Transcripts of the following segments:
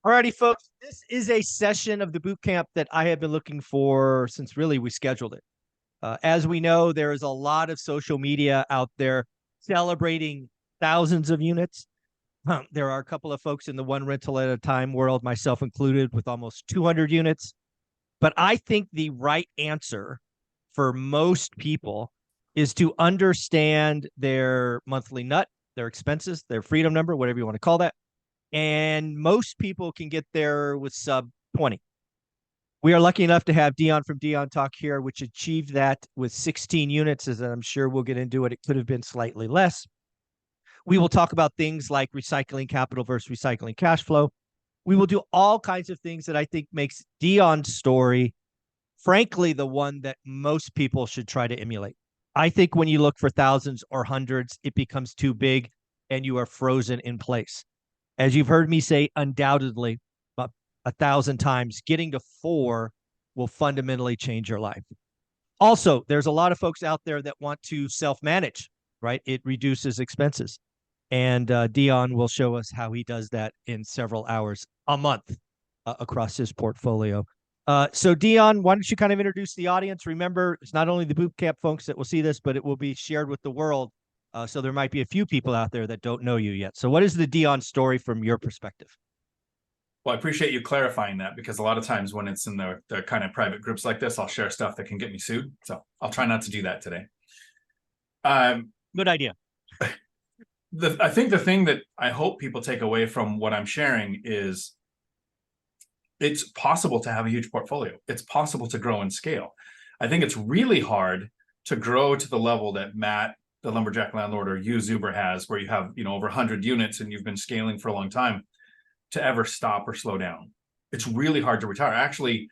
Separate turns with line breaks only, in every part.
Alrighty, folks. This is a session of the boot camp that I have been looking for since really we scheduled it. As we know, there is a lot of social media out there celebrating thousands of units. There are a couple of folks in the one rental at a time world, myself included, with almost 200 units. But I think the right answer for most people is to understand their monthly nut, their expenses, their freedom number, whatever you want to call that. And most people can get there with sub 20. We are lucky enough to have Dion from Dion Talk here, which achieved that with 16 units, as I'm sure we'll get into it. It could have been slightly less. We will talk about things like recycling capital versus recycling cash flow. We will do all kinds of things that I think makes Dion's story, frankly, the one that most people should try to emulate. I think when you look for thousands or hundreds, it becomes too big and you are frozen in place. As you've heard me say, undoubtedly, about 1,000 times, getting to 4 will fundamentally change your life. Also, there's a lot of folks out there that want to self-manage, right? It reduces expenses. And Dion will show us how he does that in several hours a month across his portfolio. So Dion, why don't you kind of introduce the audience? Remember, it's not only the boot camp folks that will see this, but it will be shared with the world. So there might be a few people out there that don't know you yet. So what is the Dion story from your perspective?
Well, I appreciate you clarifying that, because a lot of times when it's in the kind of private groups like this, I'll share stuff that can get me sued. So I'll try not to do that today.
Good idea.
I think the thing that I hope people take away from what I'm sharing is it's possible to have a huge portfolio. It's possible to grow and scale. I think it's really hard to grow to the level that Matt, the lumberjack landlord, or you, Zuber, has, where you have, over 100 units and you've been scaling for a long time, to ever stop or slow down. It's really hard to retire. Actually,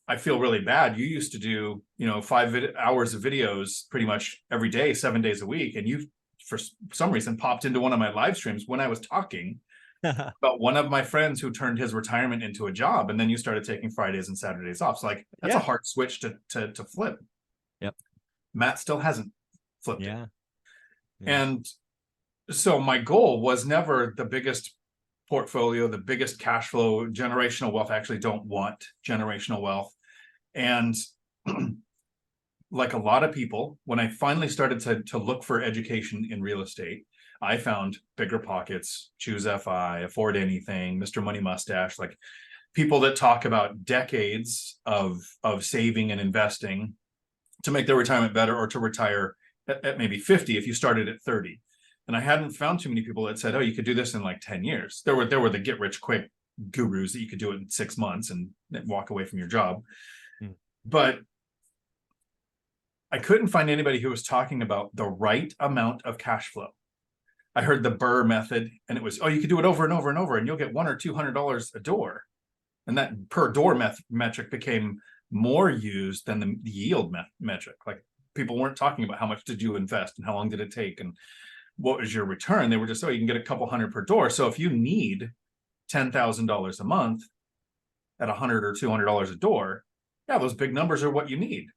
I feel really bad. You used to do, 5 hours of videos pretty much every day, 7 days a week. And you, for some reason, popped into one of my live streams when I was talking about one of my friends who turned his retirement into a job. And then you started taking Fridays and Saturdays off. So that's a hard switch to flip.
Yep.
Matt still hasn't flipped it.
Yeah.
And so my goal was never the biggest portfolio, the biggest cash flow, generational wealth. I actually don't want generational wealth. And like a lot of people, when I finally started to look for education in real estate, I found Bigger Pockets, Choose FI, Afford Anything, Mr. Money Mustache, like people that talk about decades of saving and investing to make their retirement better, or to retire at maybe 50 if you started at 30. And I hadn't found too many people that said, oh, you could do this in like 10 years. There were the get rich quick gurus that you could do it in 6 months and walk away from your job. But I couldn't find anybody who was talking about the right amount of cash flow. I heard the Burr method, and it was, oh, you could do it over and over and over, and you'll get $100 or $200 a door. And that per door metric became more used than the yield metric. Like, people weren't talking about how much did you invest and how long did it take and what was your return. They were just, oh, you can get a couple hundred per door. So if you need $10,000 a month at $100 or $200 a door, yeah, those big numbers are what you need.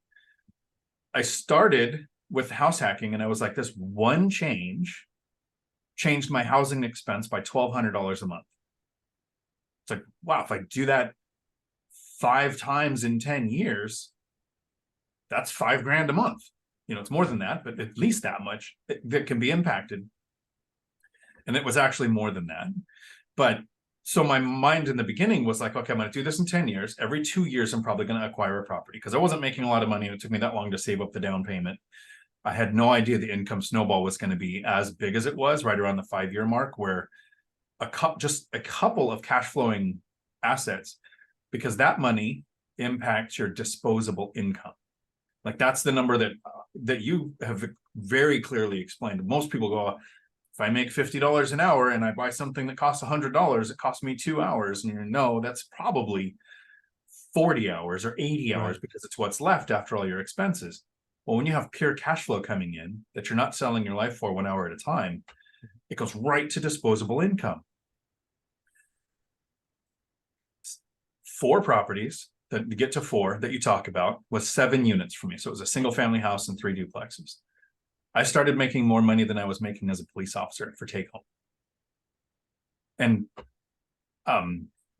I started with house hacking, and I was like, this one change changed my housing expense by $1,200 a month. It's like, wow, if I do that 5 times in 10 years, that's $5,000 a month. It's more than that, but at least that much that can be impacted. And it was actually more than that. But so my mind in the beginning was like, okay, I'm going to do this in 10 years. Every 2 years, I'm probably going to acquire a property, because I wasn't making a lot of money. And it took me that long to save up the down payment. I had no idea the income snowball was going to be as big as it was, right around the 5-year mark, where just a couple of cash flowing assets, because that money impacts your disposable income. Like, that's the number that you have very clearly explained. Most people go, if I make $50 an hour and I buy something that costs $100, it costs me 2 hours. And no, that's probably 40 hours or 80 hours, right? Because it's what's left after all your expenses. Well, when you have pure cash flow coming in that you're not selling your life for 1 hour at a time, it goes right to disposable income. 4 properties that to get to 4 that you talk about was 7 units for me. So it was a single family house and 3 duplexes. I started making more money than I was making as a police officer for take home. And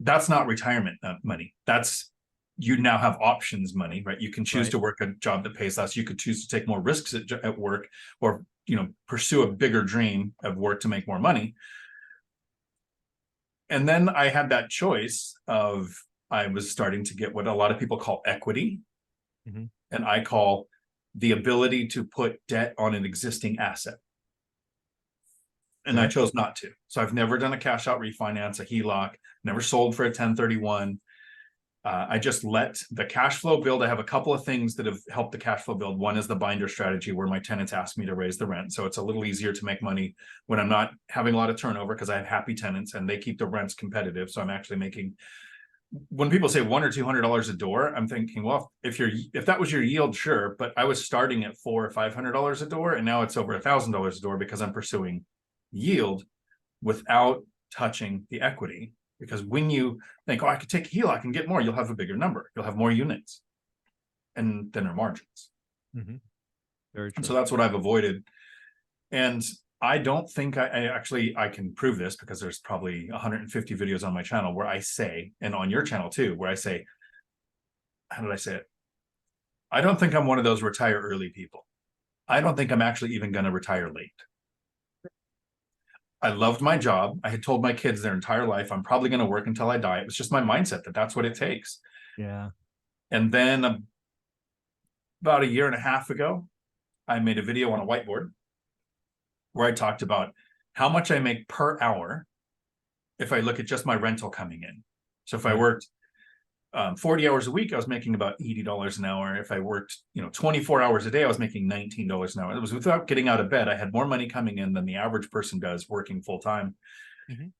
that's not retirement money. That's, you now have options money, right? You can choose
Right.
to work a job that pays less. You could choose to take more risks at work, or, pursue a bigger dream of work to make more money. And then I had that choice of, I was starting to get what a lot of people call equity.
Mhm.
And I call the ability to put debt on an existing asset. And I
Okay.
chose not to. So I've never done a cash out refinance, a HELOC, never sold for a 1031. I just let the cash flow build. I have a couple of things that have helped the cash flow build. One is the binder strategy, where my tenants ask me to raise the rent. So it's a little easier to make money when I'm not having a lot of turnover, because I have happy tenants and they keep the rents competitive. So I'm actually making, when people say $100 or $200 a door, I'm thinking, well, if that was your yield, sure. But I was starting at $400 or $500 a door, and now it's over $1,000 a door, because I'm pursuing yield without touching the equity. Because when you think, oh, I could take a HELOC and get more, you'll have a bigger number, you'll have more units and thinner margins.
Mhm. Very
And so
true.
that's what I've avoided. And I don't think I can prove this, because there's probably 150 videos on my channel where I say, and on your channel too, where I say, how did I say it? I don't think I'm one of those retire early people. I don't think I'm actually even going to retire late. I loved my job. I had told my kids their entire life, I'm probably going to work until I die. It was just my mindset that that's what it takes.
Yeah.
And then about a year and a half ago, I made a video on a whiteboard where I talked about how much I make per hour if I look at just my rental coming in. So if I
Right.
worked 40 hours a week, I was making about $80 an hour. If I worked, 24 hours a day, I was making $19 an hour. It was without getting out of bed. I had more money coming in than the average person does working full time.
Mhm.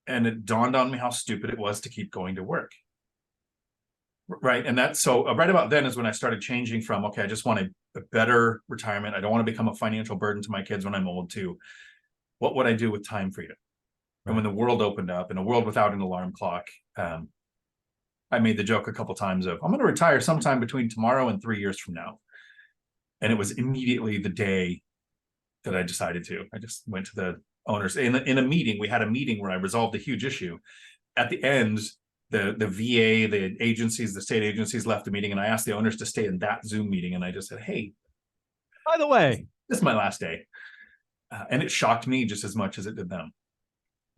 And it dawned on me how stupid it was to keep going to work. Right. And that's so right about then is when I started changing from, okay, I just want a better retirement. I don't want to become a financial burden to my kids when I'm old, to what would I do with time freedom? And when
Right.
the world opened up, in a world without an alarm clock, I made the joke a couple of times of, I'm going to retire sometime between tomorrow and 3 years from now. And it was immediately the day that I decided to. I just went to the owners in a meeting. We had a meeting where I resolved a huge issue. At the end, the VA, the agencies, the state agencies left the meeting, and I asked the owners to stay in that Zoom meeting. And I just said, hey,
By the way,
this is my last day. And it shocked me just as much as it did them.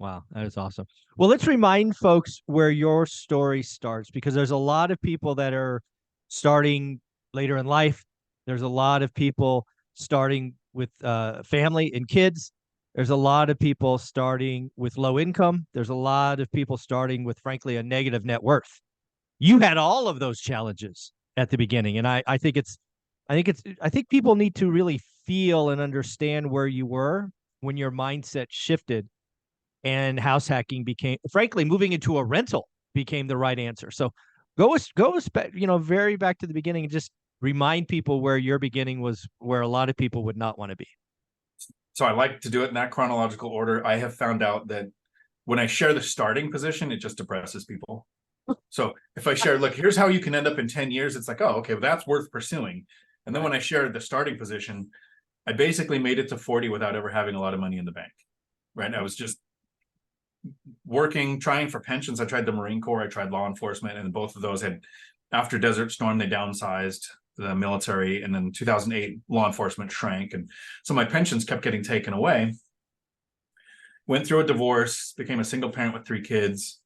wow, that is awesome. Well, let's remind folks where your story starts, because there's a lot of people that are starting later in life. There's a lot of people starting with family and kids. There's a lot of people starting with low income. There's a lot of people starting with, frankly, a negative net worth. You had all of those challenges at the beginning, and I think people need to really feel and understand where you were when your mindset shifted, and house hacking became, frankly, moving into a rental became the right answer. So very back to the beginning, and just remind people where your beginning was, where a lot of people would not want to be.
So I like to do it in that chronological order. I have found out that when I share the starting position, it just depresses people. So if I share, look, here's how you can end up in 10 years, it's like, oh, okay, well, that's worth pursuing. And then when I shared the starting position, I basically made it to 40 without ever having a lot of money in the bank. Right. I was just working, trying for pensions. I tried the Marine Corps, I tried law enforcement, and both of those had, after Desert Storm, they downsized the military. And then 2008, law enforcement shrank. And so my pensions kept getting taken away. Went through a divorce, became a single parent with 3 kids.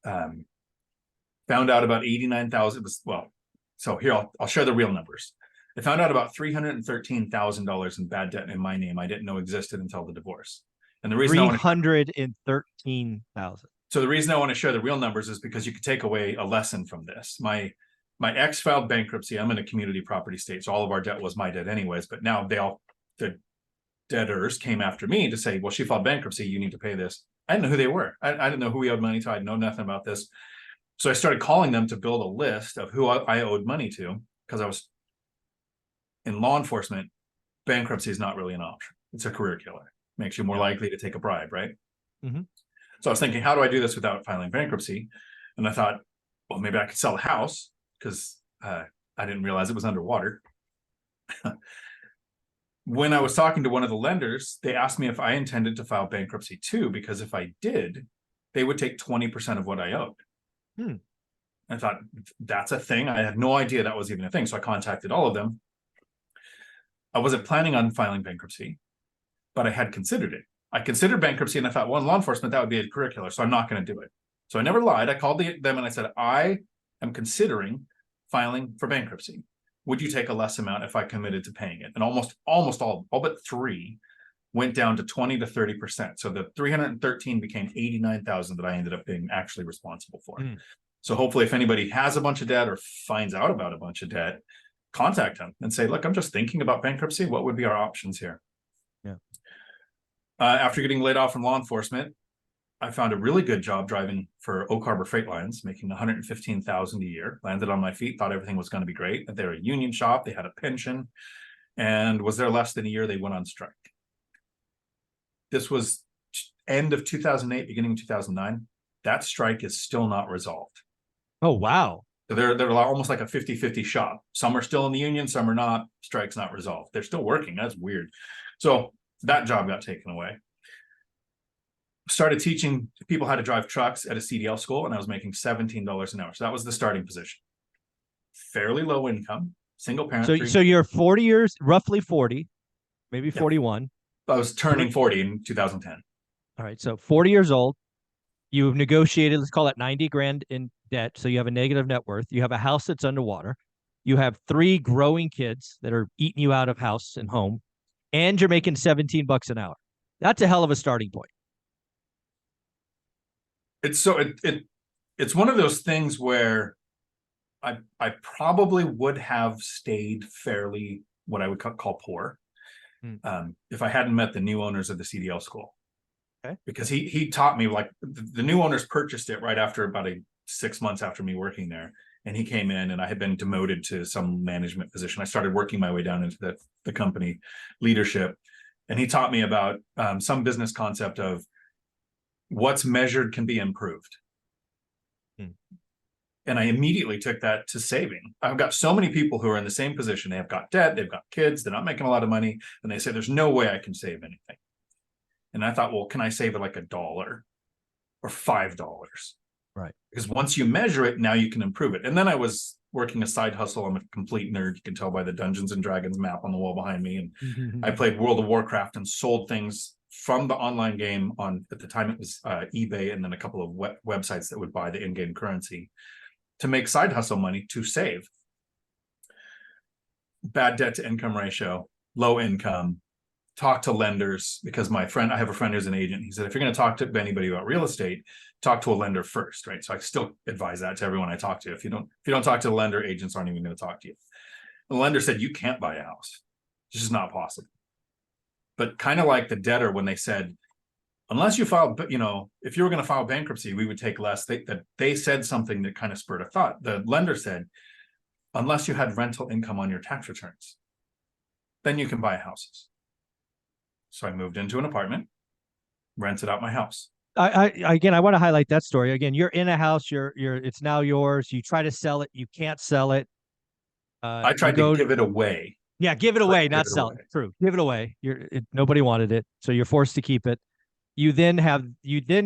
Found out about 89,000 was, well, so here I'll share the real numbers. I found out about $313,000 in bad debt in my name I didn't know existed until the divorce. And the reason I want to
313,000.
so the reason I want to share the real numbers is because you could take away a lesson from this. My ex filed bankruptcy. I'm in a community property state, so all of our debt was my debt anyways. But now the debtors came after me to say, well, she filed bankruptcy, you need to pay this. I didn't know who they were. I didn't know who we owed money to. I know nothing about this. So I started calling them to build a list of who I owed money to, because I was in law enforcement. Bankruptcy is not really an option. It's a career killer. Makes you more likely to take a bribe, right?
Mm-hmm.
So I was thinking, how do I do this without filing bankruptcy? And I thought, well, maybe I could sell the house, because I didn't realize it was underwater. When I was talking to one of the lenders, they asked me if I intended to file bankruptcy too, because if I did, they would take 20% of what I owed.
Hmm.
I thought, that's a thing. I had no idea that was even a thing. So I contacted all of them. I wasn't planning on filing bankruptcy, but I had considered it. I considered bankruptcy and I thought, well, in law enforcement, that would be a curricular. So I'm not going to do it. So I never lied. I called them and I said, I am considering filing for bankruptcy. Would you take a less amount if I committed to paying it? And almost all but 3 went down to 20 to 30%. So the 313 became 89,000 that I ended up being actually responsible for. So hopefully if anybody has a bunch of debt or finds out about a bunch of debt, contact them and say, look, I'm just thinking about bankruptcy. What would be our options here?
Yeah.
After getting laid off from law enforcement, I found a really good job driving for Oak Harbor Freight Lines, making $115,000 a year. Landed on my feet, thought everything was going to be great. They're a union shop, they had a pension, and was there less than a year, they went on strike. This was end of 2008, beginning of 2009. That strike is still not resolved.
Oh, wow.
So they're almost like a 50-50 shop. Some are still in the union, some are not. Strike's not resolved. They're still working. That's weird. So that job got taken away. Started teaching people how to drive trucks at a CDL school, and I was making $17 an hour. So that was the starting position. Fairly low income, single parent.
So you're 40 years, roughly 40, maybe 41.
I was turning 40 in 2010.
All right. So 40 years old. You've negotiated, let's call it 90 grand in debt. So you have a negative net worth. You have a house that's underwater. You have 3 growing kids that are eating you out of house and home, and you're making $17 an hour. That's a hell of a starting point.
It's one of those things where I probably would have stayed fairly what I would call poor if I hadn't met the new owners of the CDL school.
Okay.
Because he taught me, like, the new owners purchased it right after about 6 months after me working there. And he came in and I had been demoted to some management position. I started working my way down into the company leadership. And he taught me about some business concept of what's measured can be improved. And I immediately took that to saving. I've got so many people who are in the same position. They have got debt, they've got kids, they're not making a lot of money. And they say, there's no way I can save anything. And I thought, well, can I save it like $1 or $5?
Right.
Because once you measure it, now you can improve it. And then I was working a side hustle. I'm a complete nerd. You can tell by the Dungeons and Dragons map on the wall behind me. And I played World of Warcraft and sold things from the online game on, at the time it was eBay, and then a couple of websites that would buy the in-game currency to make side hustle money to save. Bad debt to income ratio, low income, talk to lenders, because I have a friend who's an agent. He said, if you're going to talk to anybody about real estate, talk to a lender first, right? So I still advise that to everyone I talk to. If you don't talk to the lender, agents aren't even going to talk to you. The lender said, you can't buy a house. It's just not possible. But kind of like the debtor, when they said, unless you filed, if you were going to file bankruptcy, we would take less. They said something that kind of spurred a thought. The lender said, unless you had rental income on your tax returns, then you can buy houses. So I moved into an apartment, rented out my house.
Again, I want to highlight that story. Again, you're in a house, it's now yours. You try to sell it, you can't sell it.
I tried to give it away.
Yeah, give it away, not sell it. True. Give it away. Nobody wanted it, so you're forced to keep it. You then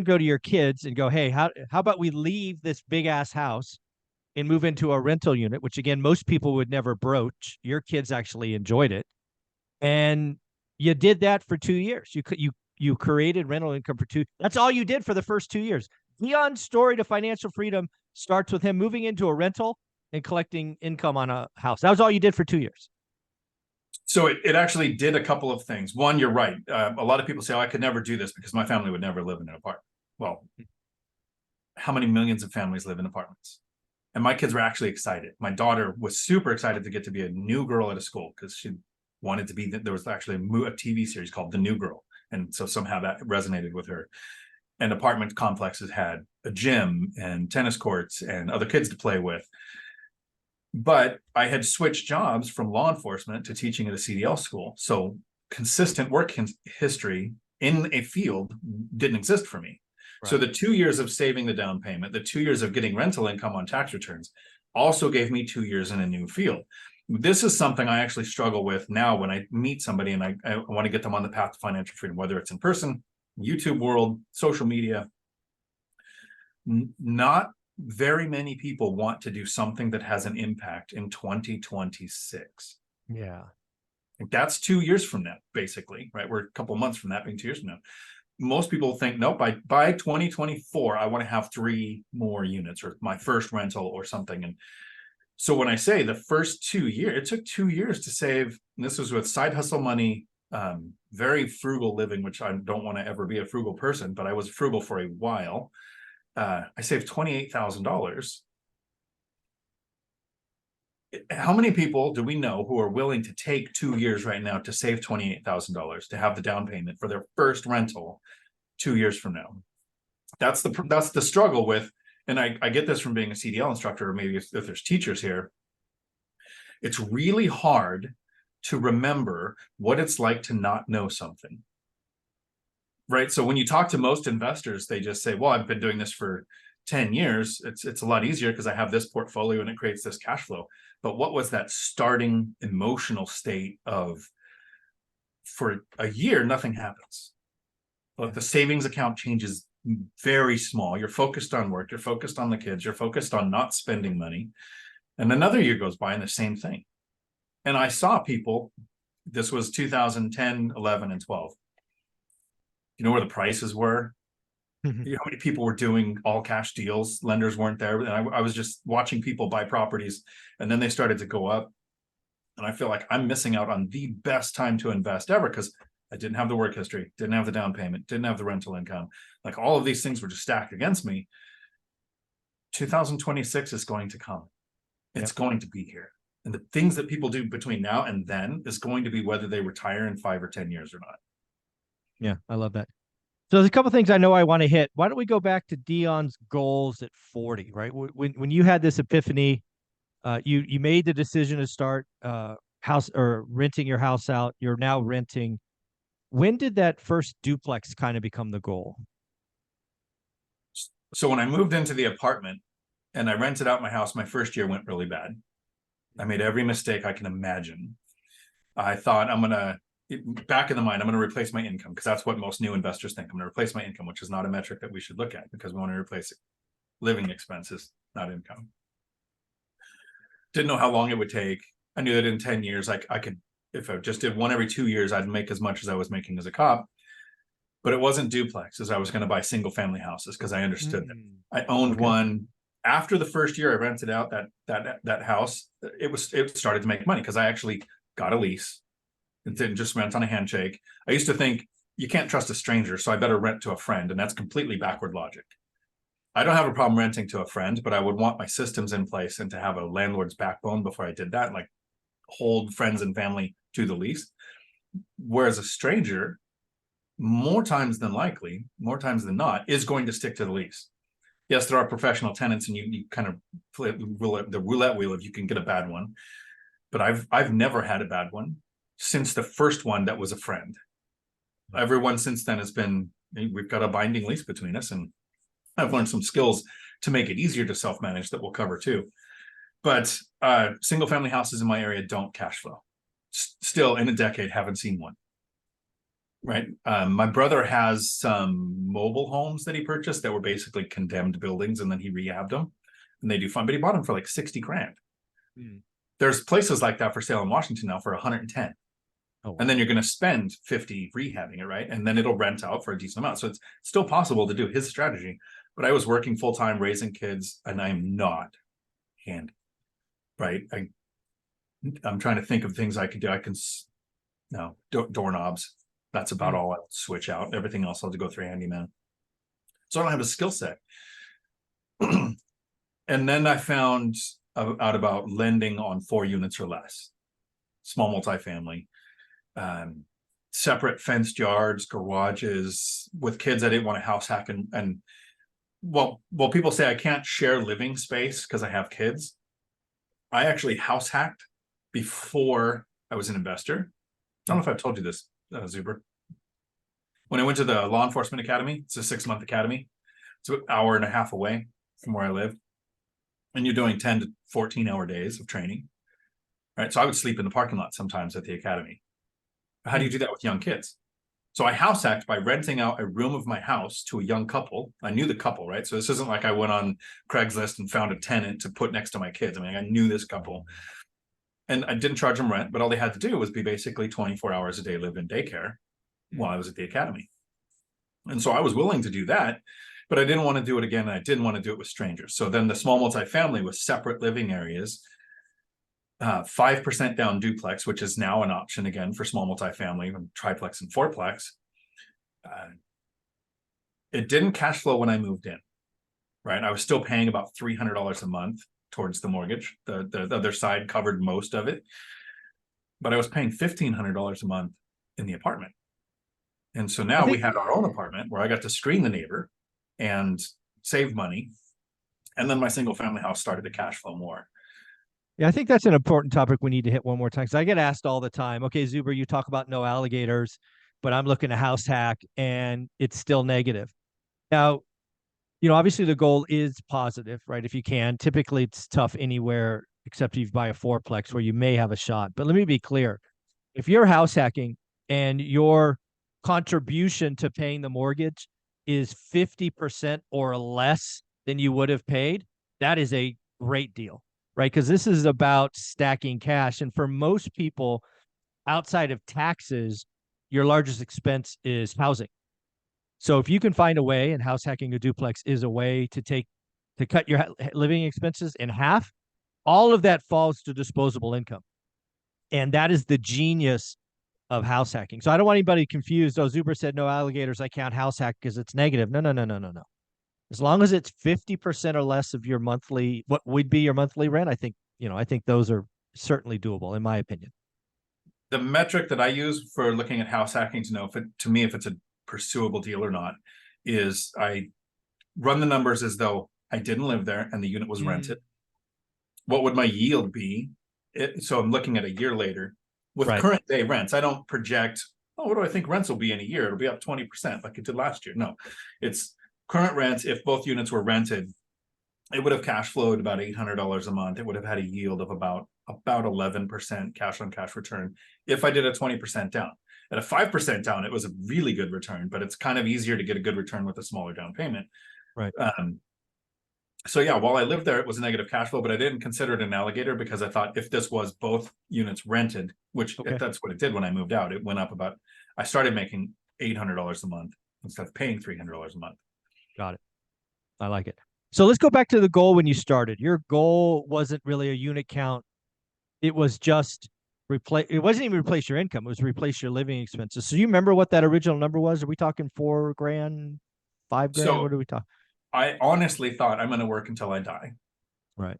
go to your kids and go, hey, how about we leave this big ass house and move into a rental unit, which again, most people would never broach. Your kids actually enjoyed it. And you did that for 2 years. You created rental income for 2. That's all you did for the first 2 years. Dion's story to financial freedom starts with him moving into a rental and collecting income on a house. That was all you did for 2 years.
So it actually did a couple of things. One, you're right. A lot of people say, oh, I could never do this because my family would never live in an apartment. Well, how many millions of families live in apartments? And my kids were actually excited. My daughter was super excited to get to be a new girl at a school because she wanted to be, there was actually a TV series called The New Girl. And so somehow that resonated with her. And apartment complexes had a gym and tennis courts and other kids to play with. But I had switched jobs from law enforcement to teaching at a CDL school. So consistent work history in a field didn't exist for me. Right. So the 2 years of saving the down payment, the 2 years of getting rental income on tax returns also gave me 2 years in a new field. This is something I actually struggle with now when I meet somebody and I want to get them on the path to financial freedom, whether it's in person, YouTube world, social media. Not very many people want to do something that has an impact in 2026.
Yeah.
That's 2 years from now, basically, right? We're a couple months from that being 2 years from now. Most people think, no, by 2024, I want to have 3 more units or my first rental or something. And so when I say the first 2 years, it took 2 years to save. And this was with side hustle money, very frugal living, which I don't want to ever be a frugal person, but I was frugal for a while. I saved $28,000. How many people do we know who are willing to take 2 years right now to save $28,000 to have the down payment for their first rental 2 years from now? That's the struggle with, and I get this from being a CDL instructor, or maybe if there's teachers here. It's really hard to remember what it's like to not know something. Right. So when you talk to most investors, they just say, well, I've been doing this for 10 years. It's a lot easier because I have this portfolio and it creates this cash flow. But what was that starting emotional state of, for a year, nothing happens. But the savings account changes very small. You're focused on work. You're focused on the kids. You're focused on not spending money. And another year goes by and the same thing. And I saw people, this was 2010, 11, and 12. You know where the prices were? You know how many people were doing all cash deals? Lenders weren't there. And I was just watching people buy properties, and then they started to go up. And I feel like I'm missing out on the best time to invest ever because I didn't have the work history, didn't have the down payment, didn't have the rental income. Like all of these things were just stacked against me. 2026 is going to come. It's going to be here. And the things that people do between now and then is going to be whether they retire in 5 or 10 years or not.
Yeah, I love that. So there's a couple things I know I want to hit. Why don't we go back to Dion's goals at 40, right? When you had this epiphany, you made the decision to start house or renting your house out. You're now renting. When did that first duplex kind of become the goal?
So when I moved into the apartment and I rented out my house, my first year went really bad. I made every mistake I can imagine. I thought back in the mind, I'm going to replace my income because that's what most new investors think. I'm going to replace my income, which is not a metric that we should look at because we want to replace living expenses, not income. Didn't know how long it would take. I knew that in 10 years, I could, if I just did one every 2 years, I'd make as much as I was making as a cop. But it wasn't duplexes. I was going to buy single family houses because I understood that. I owned one. After the first year I rented out that house, it started to make money because I actually got a lease. It didn't just rent on a handshake. I used to think you can't trust a stranger, so I better rent to a friend, and that's completely backward logic. I don't have a problem renting to a friend, but I would want my systems in place and to have a landlord's backbone before I did that, like hold friends and family to the lease. Whereas a stranger, more times than likely, more times than not, is going to stick to the lease. Yes, there are professional tenants, and you kind of play the roulette wheel if you can get a bad one. But I've never had a bad one since the first one that was a friend. Everyone since then has been, we've got a binding lease between us, and I've learned some skills to make it easier to self-manage that we'll cover too. But single family houses in my area don't cash flow. Still, in a decade, haven't seen one. Right. My brother has some mobile homes that he purchased that were basically condemned buildings, and then he rehabbed them, and they do fine. But he bought them for like 60 grand. There's places like that for sale in Washington now for 110. Oh, wow. And then you're going to spend 50 rehabbing it, right? And then it'll rent out for a decent amount. So it's still possible to do his strategy. But I was working full time, raising kids, and I'm not handy, right? I'm trying to think of things I could do. Doorknobs. That's about all I'll switch out. Everything else I'll have to go through handyman. So I don't have a skill set. And then I found out about lending on 4 units or less, small multifamily, separate fenced yards, garages. With kids, I didn't want to house hack and well, people say I can't share living space because I have kids. I actually house hacked before I was an investor. I don't know if I've told you this, Zuber. When I went to the law enforcement academy, it's a 6-month academy. It's an hour and a half away from where I live. And you're doing 10 to 14-hour days of training. Right. So I would sleep in the parking lot sometimes at the academy. How do you do that with young kids? So I house hacked by renting out a room of my house to a young couple. I knew the couple, right? So this isn't like I went on Craigslist and found a tenant to put next to my kids. I mean, I knew this couple. And I didn't charge them rent, but all they had to do was be basically 24 hours a day live in daycare while I was at the academy. And so I was willing to do that, but I didn't want to do it again. And I didn't want to do it with strangers. So then the small multifamily with separate living areas, 5% down duplex, which is now an option again for small multifamily, triplex and fourplex. It didn't cash flow when I moved in, right? I was still paying about $300 a month towards the mortgage. The other side covered most of it, but I was paying $1,500 a month in the apartment. And so now we had our own apartment where I got to screen the neighbor and save money. And then my single family house started to cash flow more.
Yeah, I think that's an important topic we need to hit one more time because I get asked all the time, okay, Zuber, you talk about no alligators, but I'm looking to house hack and it's still negative. Now, obviously the goal is positive, right? If you can, typically it's tough anywhere except if you buy a fourplex where you may have a shot. But let me be clear. If you're house hacking and your contribution to paying the mortgage is 50% or less than you would have paid, that is a great deal, right? Because this is about stacking cash. And for most people outside of taxes, your largest expense is housing. So if you can find a way, and house hacking a duplex is a way to cut your living expenses in half, all of that falls to disposable income. And that is the genius of house hacking. So I don't want anybody confused. Oh, Zuber said no alligators. I can't house hack because it's negative. No, no, no, no, no, no. As long as it's 50% or less of your monthly, what would be your monthly rent, I think those are certainly doable, in my opinion.
The metric that I use for looking at house hacking to know if it's a pursuable deal or not is I run the numbers as though I didn't live there and the unit was rented. What would my yield be? So I'm looking at a year later with current day rents. I don't project, what do I think rents will be in a year? It'll be up 20% like it did last year. No, it's current rents. If both units were rented, it would have cash flowed about $800 a month. It would have had a yield of about 11% cash on cash return if I did a 20% down. At a 5% down, it was a really good return, but it's kind of easier to get a good return with a smaller down payment.
Right.
So yeah, while I lived there, it was a negative cash flow, but I didn't consider it an alligator because I thought if this was both units rented, which that's what it did when I moved out, it went up I started making $800 a month instead of paying $300 a month.
Got it. I like it. So let's go back to the goal when you started. Your goal wasn't really a unit count. It was just it wasn't even replace your income. It was replace your living expenses. So you remember what that original number was? Are we talking $4,000, $5,000?
So
what are we talking?
I honestly thought I'm going to work until I die.
Right.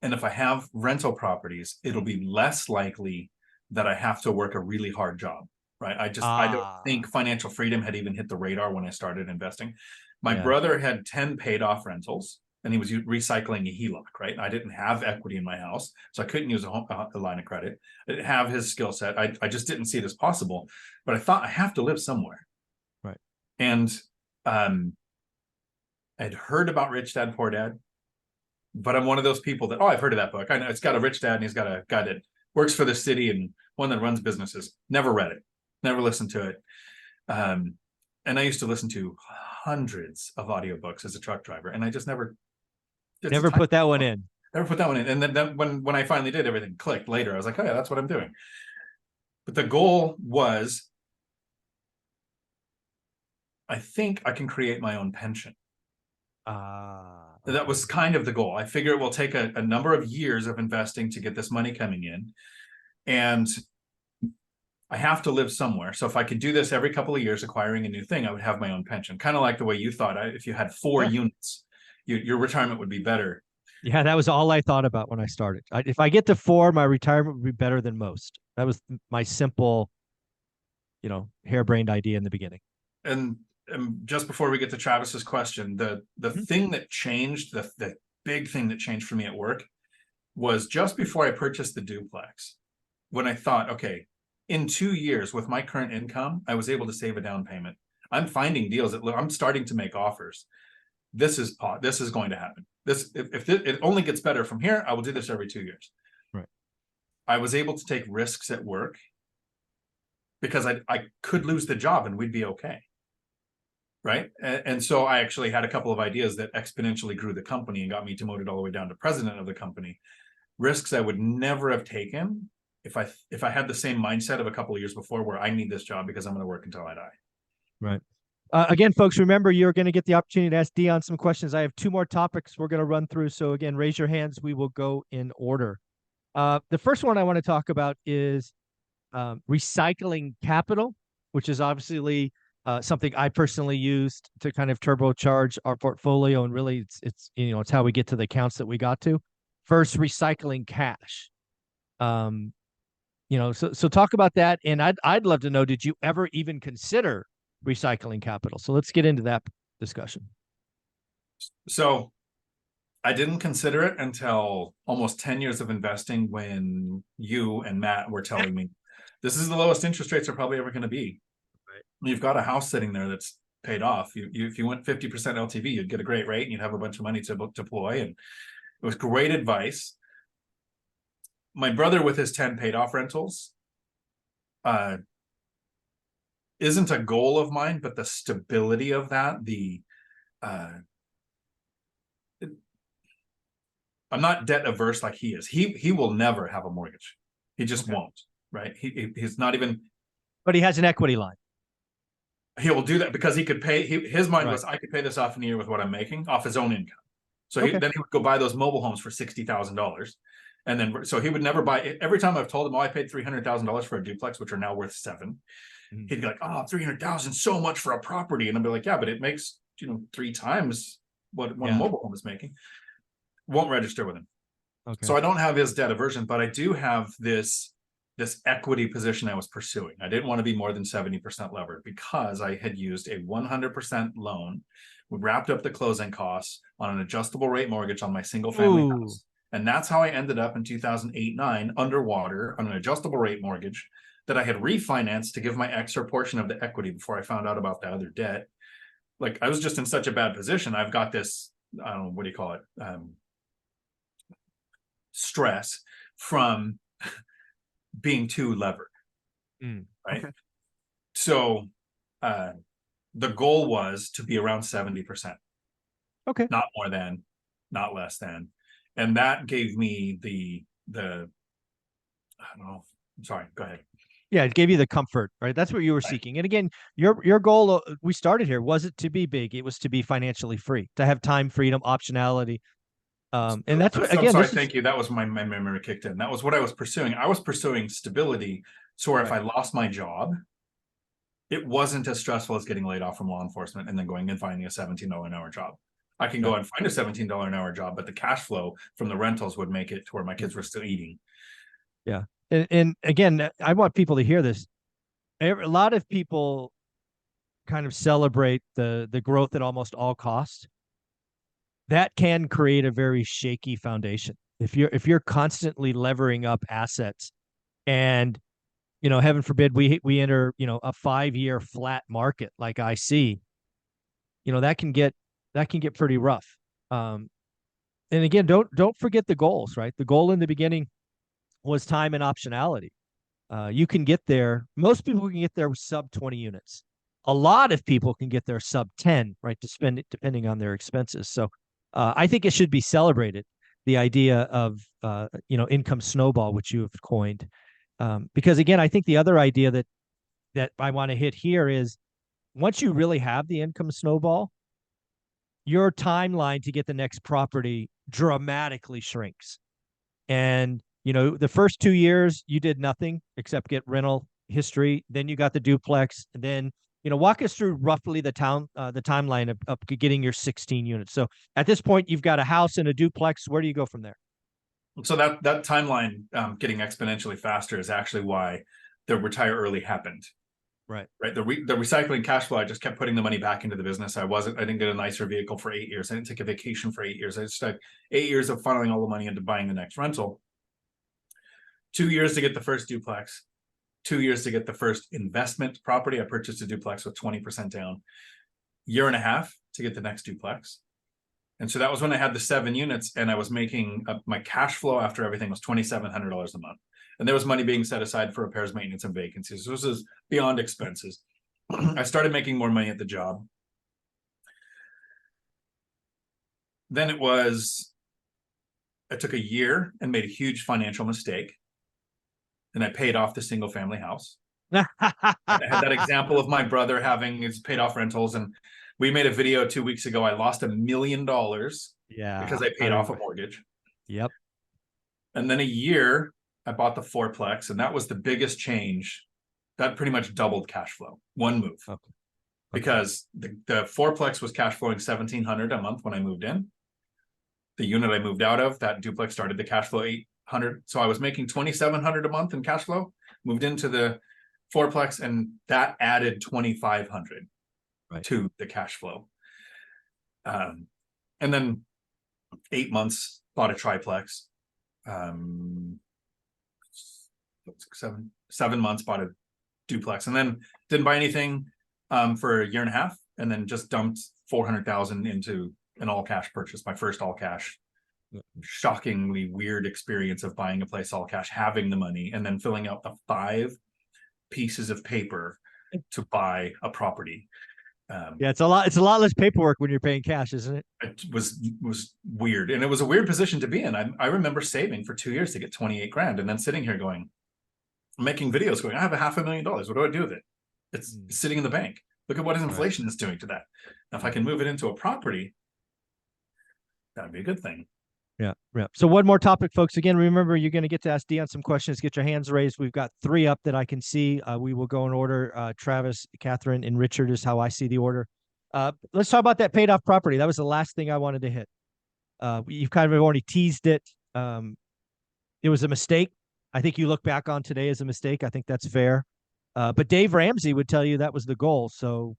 And if I have rental properties, it'll be less likely that I have to work a really hard job. Right. I don't think financial freedom had even hit the radar when I started investing. My brother had 10 paid off rentals and he was recycling a HELOC, right? I didn't have equity in my house, so I couldn't use a line of credit. I didn't have his skill set. I just didn't see it as possible, but I thought I have to live somewhere.
Right.
And I'd heard about Rich Dad, Poor Dad, but I'm one of those people that, I've heard of that book. I know it's got a rich dad and he's got a guy that works for the city and one that runs businesses. Never read it, never listened to it. And I used to listen to hundreds of audiobooks as a truck driver, and I just never
put that one in.
Never put that one in. And then when I finally did, everything clicked later. I was like, oh yeah, that's what I'm doing. But the goal was, I think I can create my own pension.
Okay.
That was kind of the goal. I figure it will take a number of years of investing to get this money coming in. And I have to live somewhere. So if I could do this every couple of years, acquiring a new thing, I would have my own pension. Kind of like the way you thought. If you had 4 units, your retirement would be better.
Yeah, that was all I thought about when I started. If I get to 4, my retirement would be better than most. That was my simple, harebrained idea in the beginning.
And just before we get to Travis's question, the thing that changed, the big thing that changed for me at work was just before I purchased the duplex, when I thought, okay, in 2 years with my current income, I was able to save a down payment. I'm finding deals I'm starting to make offers. This is going to happen. If it only gets better from here, I will do this every 2 years.
Right.
I was able to take risks at work because I could lose the job and we'd be okay. Right. And so I actually had a couple of ideas that exponentially grew the company and got me demoted all the way down to president of the company. Risks I would never have taken if I had the same mindset of a couple of years before, where I need this job because I'm going to work until I die.
Right. Again, folks, remember you're going to get the opportunity to ask Dion some questions. I have two more topics we're going to run through. So again, raise your hands. We will go in order. The first one I want to talk about is recycling capital, which is obviously something I personally used to kind of turbocharge our portfolio. And really, it's how we get to the accounts that we got to. First, recycling cash. So talk about that. And I'd love to know, did you ever even consider recycling capital? So let's get into that discussion.
So I didn't consider it until almost 10 years of investing, when you and Matt were telling me this is the lowest interest rates are probably ever going to be. Right. You've got a house sitting there that's paid off. If you went 50% LTV, you'd get a great rate and you'd have a bunch of money to deploy. And it was great advice. My brother, with his 10 paid off rentals, isn't a goal of mine, but the stability of that, I'm not debt averse like he is. He will never have a mortgage. He just won't. Right. He's not even.
But he has an equity line.
He will do that because he could pay. His mind was, I could pay this off in a year with what I'm making off his own income. So then he would go buy those mobile homes for $60,000. And then, so he would never buy. Every time I've told him, I paid $300,000 for a duplex, which are now worth $7 million. He'd be like, $300,000, so much for a property. And I'd be like, yeah, but it makes, 3 times what a mobile home is making. Won't register with him. Okay. So I don't have his debt aversion, but I do have this equity position I was pursuing. I didn't want to be more than 70% levered, because I had used a 100% loan. We wrapped up the closing costs on an adjustable rate mortgage on my single family house. And that's how I ended up in 2008-9 underwater on an adjustable rate mortgage that I had refinanced to give my ex her portion of the equity before I found out about the other debt. Like, I was just in such a bad position. I've got this, I don't know, what do you call it? Stress from being too levered. Right. Okay. So the goal was to be around 70%. Okay. Not more than, not less than. And that gave me the I don't know. Sorry, go ahead. Yeah, it gave you the comfort, right? That's what you were seeking. And again, your goal, we started here, wasn't to be big. It was to be financially free, to have time, freedom, optionality. And that's what, again, thank you. That was my memory kicked in. That was what I was pursuing. I was pursuing stability. So where if I lost my job, it wasn't as stressful as getting laid off from law enforcement and then going and finding a $17 an hour job. I can go and find a $17 an hour job, but the cash flow from the rentals would make it to where my kids were still eating. Yeah. And again, I want people to hear this. A lot of people kind of celebrate the growth at almost all costs. That can create a very shaky foundation. If you're constantly levering up assets, and heaven forbid we enter a 5-year flat market like I see, that can get pretty rough. And again, don't forget the goals, right? The goal in the beginning was time and optionality. You can get there. Most people can get there with sub 20 units. A lot of people can get there sub 10, right? To spend it depending on their expenses. So I think it should be celebrated, the idea of income snowball, which you have coined. Because again, I think the other idea that I want to hit here is, once you really have the income snowball, your timeline to get the next property dramatically shrinks. And the first 2 years you did nothing except get rental history. Then you got the duplex. And then walk us through roughly the timeline of getting your 16 units. So at this point, you've got a house and a duplex. Where do you go from there? So that timeline getting exponentially faster is actually why the retire early happened. Right. The recycling cash flow, I just kept putting the money back into the business. I didn't get a nicer vehicle for 8 years. I didn't take a vacation for 8 years. I just had 8 years of funneling all the money into buying the next rental. 2 years to get the first duplex. 2 years to get the first investment property. I purchased a duplex with 20% down. 1.5 years to get the next duplex. And so that was when I had the 7 units, and I was making my cash flow after everything was $2,700 a month. And there was money being set aside for repairs, maintenance, and vacancies. So this is beyond expenses. I started making more money at the job. Then I took a year and made a huge financial mistake. And I paid off the single family house. I had that example of my brother having his paid off rentals, and we made a video 2 weeks ago. I lost $1 million because I paid off a mortgage.
Yep.
And then a year, I bought the fourplex, and that was the biggest change. That pretty much doubled cash flow, one move. Okay. Because the fourplex was cash flowing $1,700 a month when I moved in. The unit I moved out of, that duplex, started the cash flow $800. So I was making $2,700 a month in cash flow. Moved into the fourplex, and that added $2,500 to the cash flow. And then 8 months, bought a triplex. 7 months, bought a duplex, and then didn't buy anything for a year and a half, and then just dumped $400,000 into an all cash purchase, my first all cash. Shockingly weird experience of buying a place all cash, having the money, and then filling out the 5 pieces of paper to buy a property.
Yeah, it's a lot less paperwork when you're paying cash, isn't it?
It was weird, and it was a weird position to be in. I remember saving for 2 years to get 28 grand, and then sitting here going, making videos going, I have $500,000. What do I do with it? It's sitting in the bank. Look at what inflation is doing to that. Now, if I can move it into a property, that'd be a good thing.
Yeah. So one more topic, folks. Again, remember, you're going to get to ask Dion some questions. Get your hands raised. We've got 3 up that I can see. We will go in order. Travis, Catherine, and Richard is how I see the order. Let's talk about that paid off property. That was the last thing I wanted to hit. You've kind of already teased it. It was a mistake. I think you look back on today as a mistake. I think that's fair. But Dave Ramsey would tell you that was the goal. So,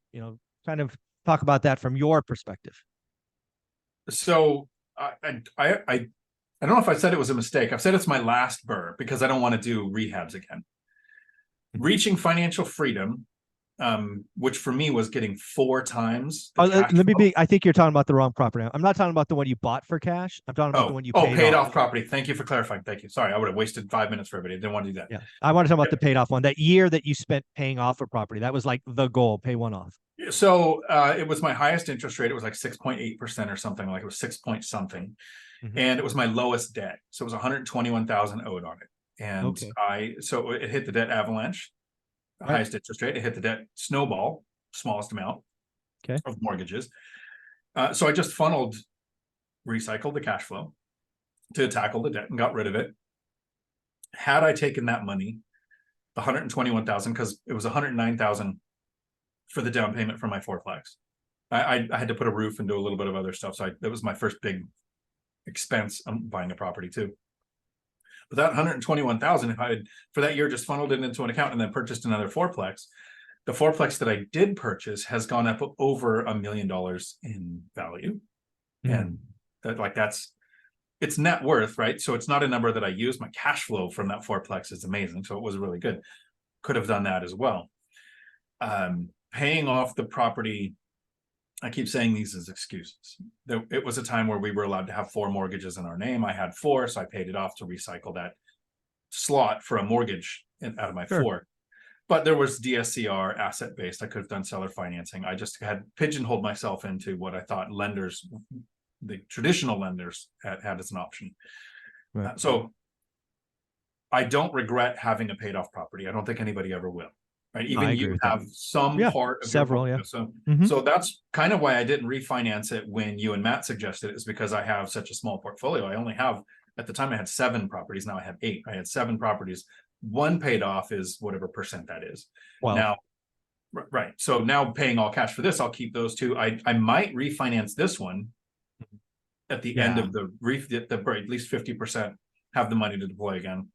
kind of talk about that from your perspective.
So I don't know if I said it was a mistake. I've said it's my last burr because I don't want to do rehabs again. Reaching financial freedom, which for me was getting 4 times.
Let me be. I think you're talking about the wrong property. I'm not talking about the one you bought for cash. I'm talking about the one you paid
off property. Thank you for clarifying. Thank you. Sorry, I would have wasted 5 minutes for everybody. I didn't want to do that.
Yeah, I want to talk about the paid off one. That year that you spent paying off a property. That was like the goal. Pay one off.
So it was my highest interest rate. It was like 6.8% or something. Like it was 6 point something, and it was my lowest debt. So it was 121,000 owed on it, and so it hit the debt avalanche. Highest interest rate. It hit the debt snowball, smallest amount of mortgages. So I just recycled the cash flow to tackle the debt and got rid of it. Had I taken that money, the 121,000, because it was 109,000 for the down payment for my fourplex. I had to put a roof and do a little bit of other stuff. So that was my first big expense. I'm buying a property too. But that 121,000, if I had for that year just funneled it into an account and then purchased another fourplex, the fourplex that I did purchase has gone up over $1 million in value. And it's net worth, right? So it's not a number that I use. My cash flow from that fourplex is amazing. So it was really good. Could have done that as well. Paying off the property, I keep saying these as excuses. It was a time where we were allowed to have 4 mortgages in our name. I had 4, so I paid it off to recycle that slot for a mortgage out of my 4. But there was DSCR, asset-based. I could have done seller financing. I just had pigeonholed myself into what I thought lenders, the traditional lenders, had as an option. Right. So I don't regret having a paid off property. I don't think anybody ever will. Right? Even you have some part of
several,
your so that's kind of why I didn't refinance it when you and Matt suggested it, is because I have such a small portfolio. I only have, at the time I had 7 properties. Now I have 8. I had 7 properties. 1 paid off is whatever percent that is. Now, right. So now paying all cash for this, I'll keep those 2. I might refinance this one at the end of the at least 50%, have the money to deploy again.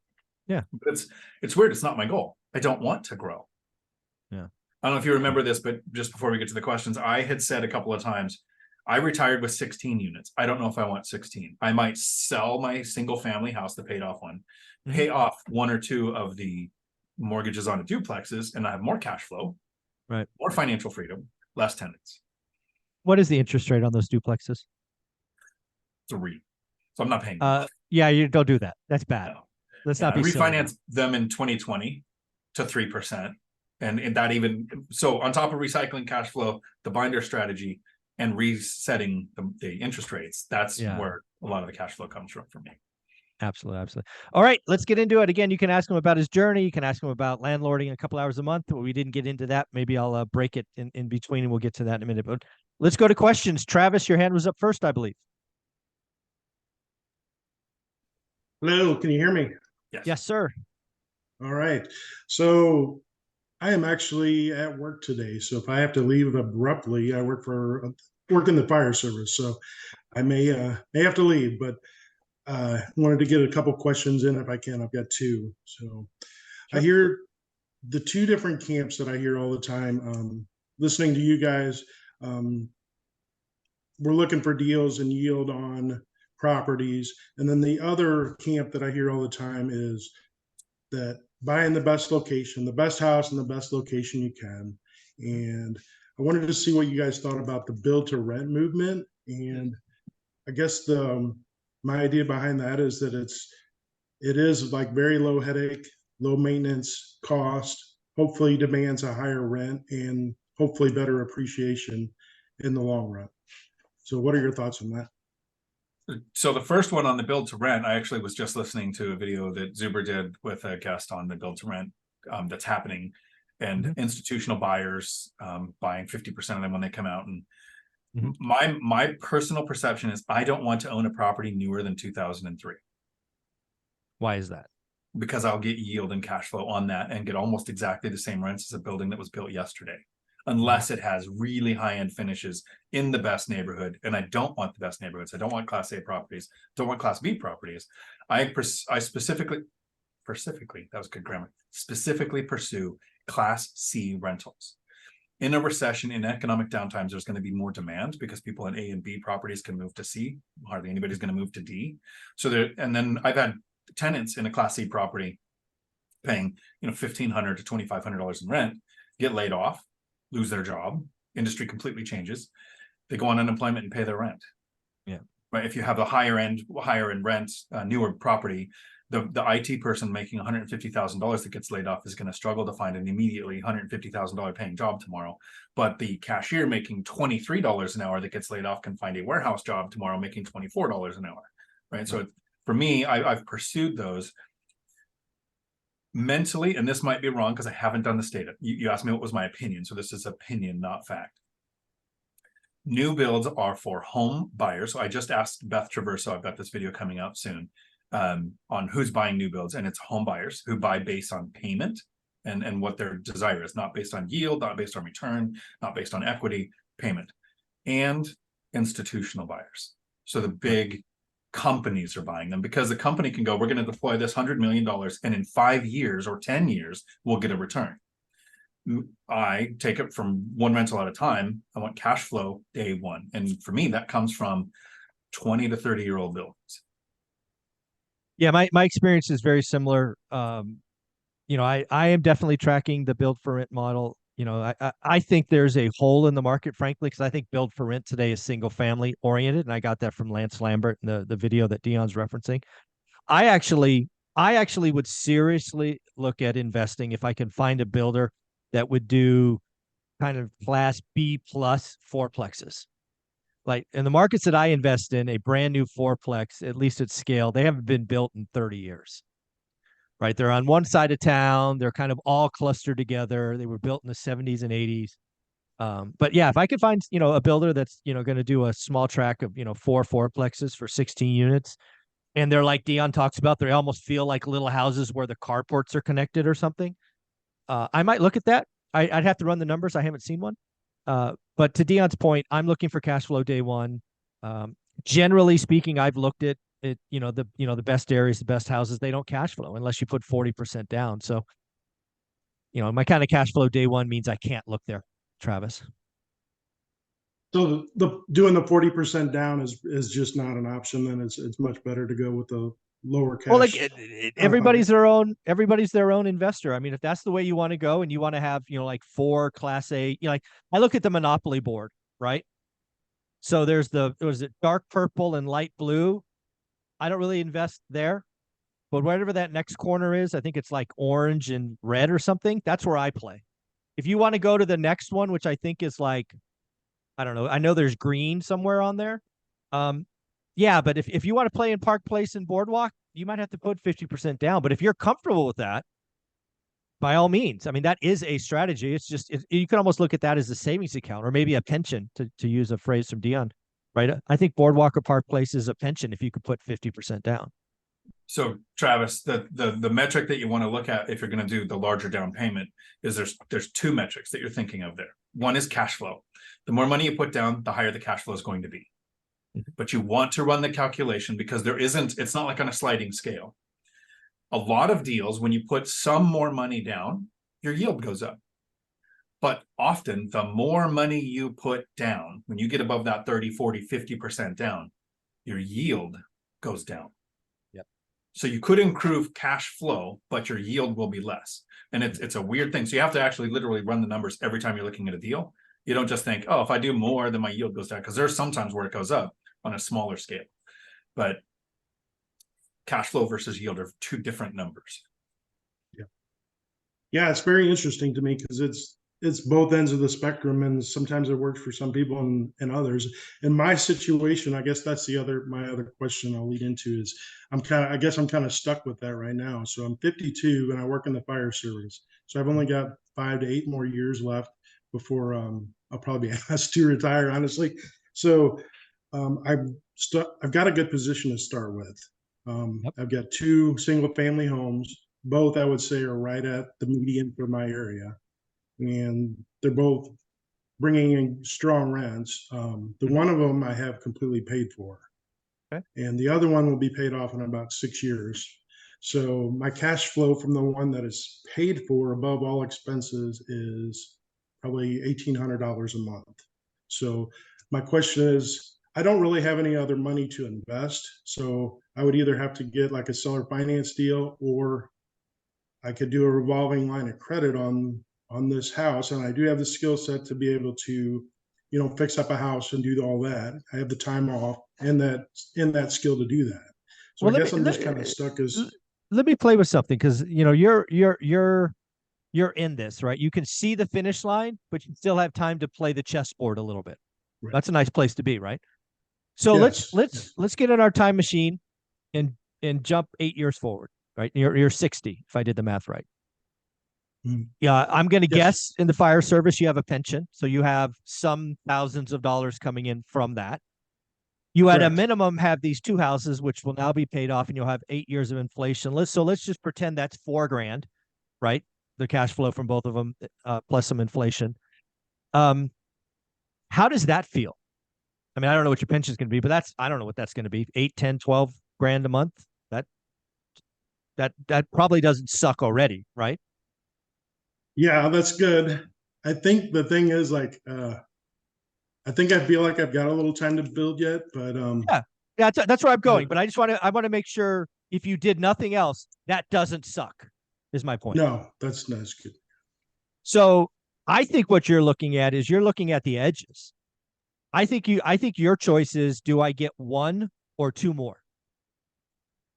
Yeah.
But it's weird. It's not my goal. I don't want to grow.
Yeah.
I don't know if you remember this, but just before we get to the questions, I had said a couple of times, I retired with 16 units. I don't know if I want 16. I might sell my single family house, the paid off one, pay off 1 or 2 of the mortgages on the duplexes, and I have more cash flow, more financial freedom, less tenants.
What is the interest rate on those duplexes?
3. So I'm not paying more.
Yeah, you don't do that. That's bad.
No.
Let's
And
not
I
be silly.
refinanced them in 2020 to 3%. And that even so, on top of recycling cash flow, the binder strategy, and resetting the interest rates, that's
Yeah,
where a lot of the cash flow comes from for me.
absolutely, absolutely. All right, let's get into it. Again, you can ask him about his journey. You can ask him about landlording a couple hours a month. We didn't get into that. Maybe I'll break it in between, and we'll get to that in a minute. But let's go to questions. Travis, your hand was up first, I believe.
Hello, can you hear me?
Yes.
Yes, sir.
All right. So I am actually at work today. So if I have to leave abruptly, I work in the fire service. So I may have to leave, but wanted to get a couple questions in if I can. I've got two. So I
Sure.
hear the two different camps that I hear all the time. Listening to you guys, um, we're looking for deals and yield on properties. And then the other camp that I hear all the time is that buying the best location, the best house in the best location you can. And I wanted to see what you guys thought about the build to rent movement. And I guess my idea behind that is that it is like very low headache, low maintenance cost, hopefully demands a higher rent and hopefully better appreciation in the long run. So what are your thoughts on that?
So the first one on the build to rent, I actually was just listening to a video that Zuber did with a guest on the build to rent that's happening, and institutional buyers buying 50% of them when they come out. And my personal perception is I don't want to own a property newer than 2003.
Why is that?
Because I'll get yield and cash flow on that and get almost exactly the same rents as a building that was built yesterday, unless it has really high-end finishes in the best neighborhood. And I don't want the best neighborhoods. I don't want Class A properties. Don't want Class B properties. I specifically, that was good grammar, specifically pursue Class C rentals. In a recession, in economic downtimes, there's going to be more demand because people in A and B properties can move to C. Hardly anybody's going to move to D. So there, and then I've had tenants in a Class C property paying, $1,500 to $2,500 in rent, get laid off, lose their job, industry completely changes. They go on unemployment and pay their rent.
Yeah.
Right. If you have a higher end rent, newer property, the IT person making $150,000 that gets laid off is going to struggle to find an immediately $150,000 paying job tomorrow. But the cashier making $23 an hour that gets laid off can find a warehouse job tomorrow making $24 an hour. Right. So for me, I've pursued those mentally, and this might be wrong because I haven't done this data. You asked me what was my opinion. So this is opinion, not fact. New builds are for home buyers. So I just asked Beth Traverso, I've got this video coming out soon, on who's buying new builds, and it's home buyers who buy based on payment and what their desire is, not based on yield, not based on return, not based on equity, payment, and institutional buyers. So the big companies are buying them because the company can go, we're going to deploy this $100 million and in 5 years or 10 years, we'll get a return. I take it from one rental at a time. I want cash flow day one. And for me, that comes from 20 to 30-year-old buildings.
Yeah, my experience is very similar. I am definitely tracking the build for rent model. I think there's a hole in the market, frankly, because I think build for rent today is single family oriented, and I got that from Lance Lambert in the video that Dion's referencing. I actually would seriously look at investing if I can find a builder that would do kind of Class B plus fourplexes. Like in the markets that I invest in, a brand new fourplex, at least at scale, they haven't been built in 30 years. Right? They're on one side of town. They're kind of all clustered together. They were built in the 70s and 80s. But yeah, if I could find, a builder that's, going to do a small track of, four fourplexes for 16 units, and they're like Dion talks about, they almost feel like little houses where the carports are connected or something. I might look at that. I'd have to run the numbers. I haven't seen one. But to Dion's point, I'm looking for cash flow day one. Generally speaking, I've looked at it, the best areas, the best houses, they don't cash flow unless you put 40% down. So, my kind of cash flow day one means I can't look there, Travis.
So the doing the 40% down is just not an option. Then it's much better to go with the lower cash.
Well, like everybody's their own investor. I mean, if that's the way you want to go and you want to have, like 4 Class A, like I look at the monopoly board, right? So there's was it dark purple and light blue? I don't really invest there, but whatever that next corner is, I think it's like orange and red or something. That's where I play. If you want to go to the next one, which I think is like, I don't know, I know there's green somewhere on there. Yeah, but if you want to play in Park Place and Boardwalk, you might have to put 50% down. But if you're comfortable with that, by all means. I mean, that is a strategy. It's just, you can almost look at that as a savings account or maybe a pension, to use a phrase from Dion, right? I think Boardwalk or Park Place is a pension if you could put 50% down.
So Travis, the metric that you want to look at if you're going to do the larger down payment is there's two metrics that you're thinking of there. One is cash flow. The more money you put down, the higher the cash flow is going to be. But you want to run the calculation because it's not like on a sliding scale. A lot of deals, when you put some more money down, your yield goes up. But often the more money you put down, when you get above that 30, 40, 50% down, your yield goes down.
Yep.
So you could improve cash flow, but your yield will be less. And it's a weird thing. So you have to actually literally run the numbers every time you're looking at a deal. You don't just think, oh, if I do more, then my yield goes down. Because there's sometimes where it goes up on a smaller scale. But cash flow versus yield are two different numbers.
Yeah, it's very interesting to me because it's both ends of the spectrum, and sometimes it works for some people and others. In my situation, I guess that's my other question I'll lead into is I'm kind of stuck with that right now. So I'm 52 and I work in the fire service. So I've only got 5 to 8 more years left before I'll probably be asked to retire, honestly. So I've got a good position to start with.
Yep.
I've got 2 single family homes. Both I would say are right at the median for my area, and they're both bringing in strong rents. The one of them I have completely paid for,
Okay.
and the other one will be paid off in about 6 years. So my cash flow from the one that is paid for above all expenses is probably $1,800 a month. So my question is, I don't really have any other money to invest. So I would either have to get like a seller finance deal, or I could do a revolving line of credit on this house. And I do have the skill set to be able to, fix up a house and do all that. I have the time off and that skill to do that. So
Well,
I guess I'm just kind of stuck as.
let me play with something, because you're in this, right? You can see the finish line, but you still have time to play the chessboard a little bit.
Right.
That's a nice place to be, right? So
Yes.
let's get in our time machine and jump 8 years forward, right? You're 60 if I did the math right. Yeah, I'm going to guess in the fire service you have a pension, so you have some thousands of dollars coming in from that. You at a minimum have these 2 houses, which will now be paid off, and you'll have 8 years of inflation. Let's just pretend that's $4,000, right? The cash flow from both of them, plus some inflation. How does that feel? I mean, I don't know what your pension is going to be, but I don't know what that's going to be. 8, 10, 12 grand a month. That probably doesn't suck already, right?
Yeah, that's good. I think the thing is, like, I think I feel like I've got a little time to build yet, but
yeah, that's where I'm going. But I want to make sure, if you did nothing else, that doesn't suck, is my point.
No, that's good.
So I think what you're looking at is you're looking at the edges. I think your choice is, do I get 1 or 2 more?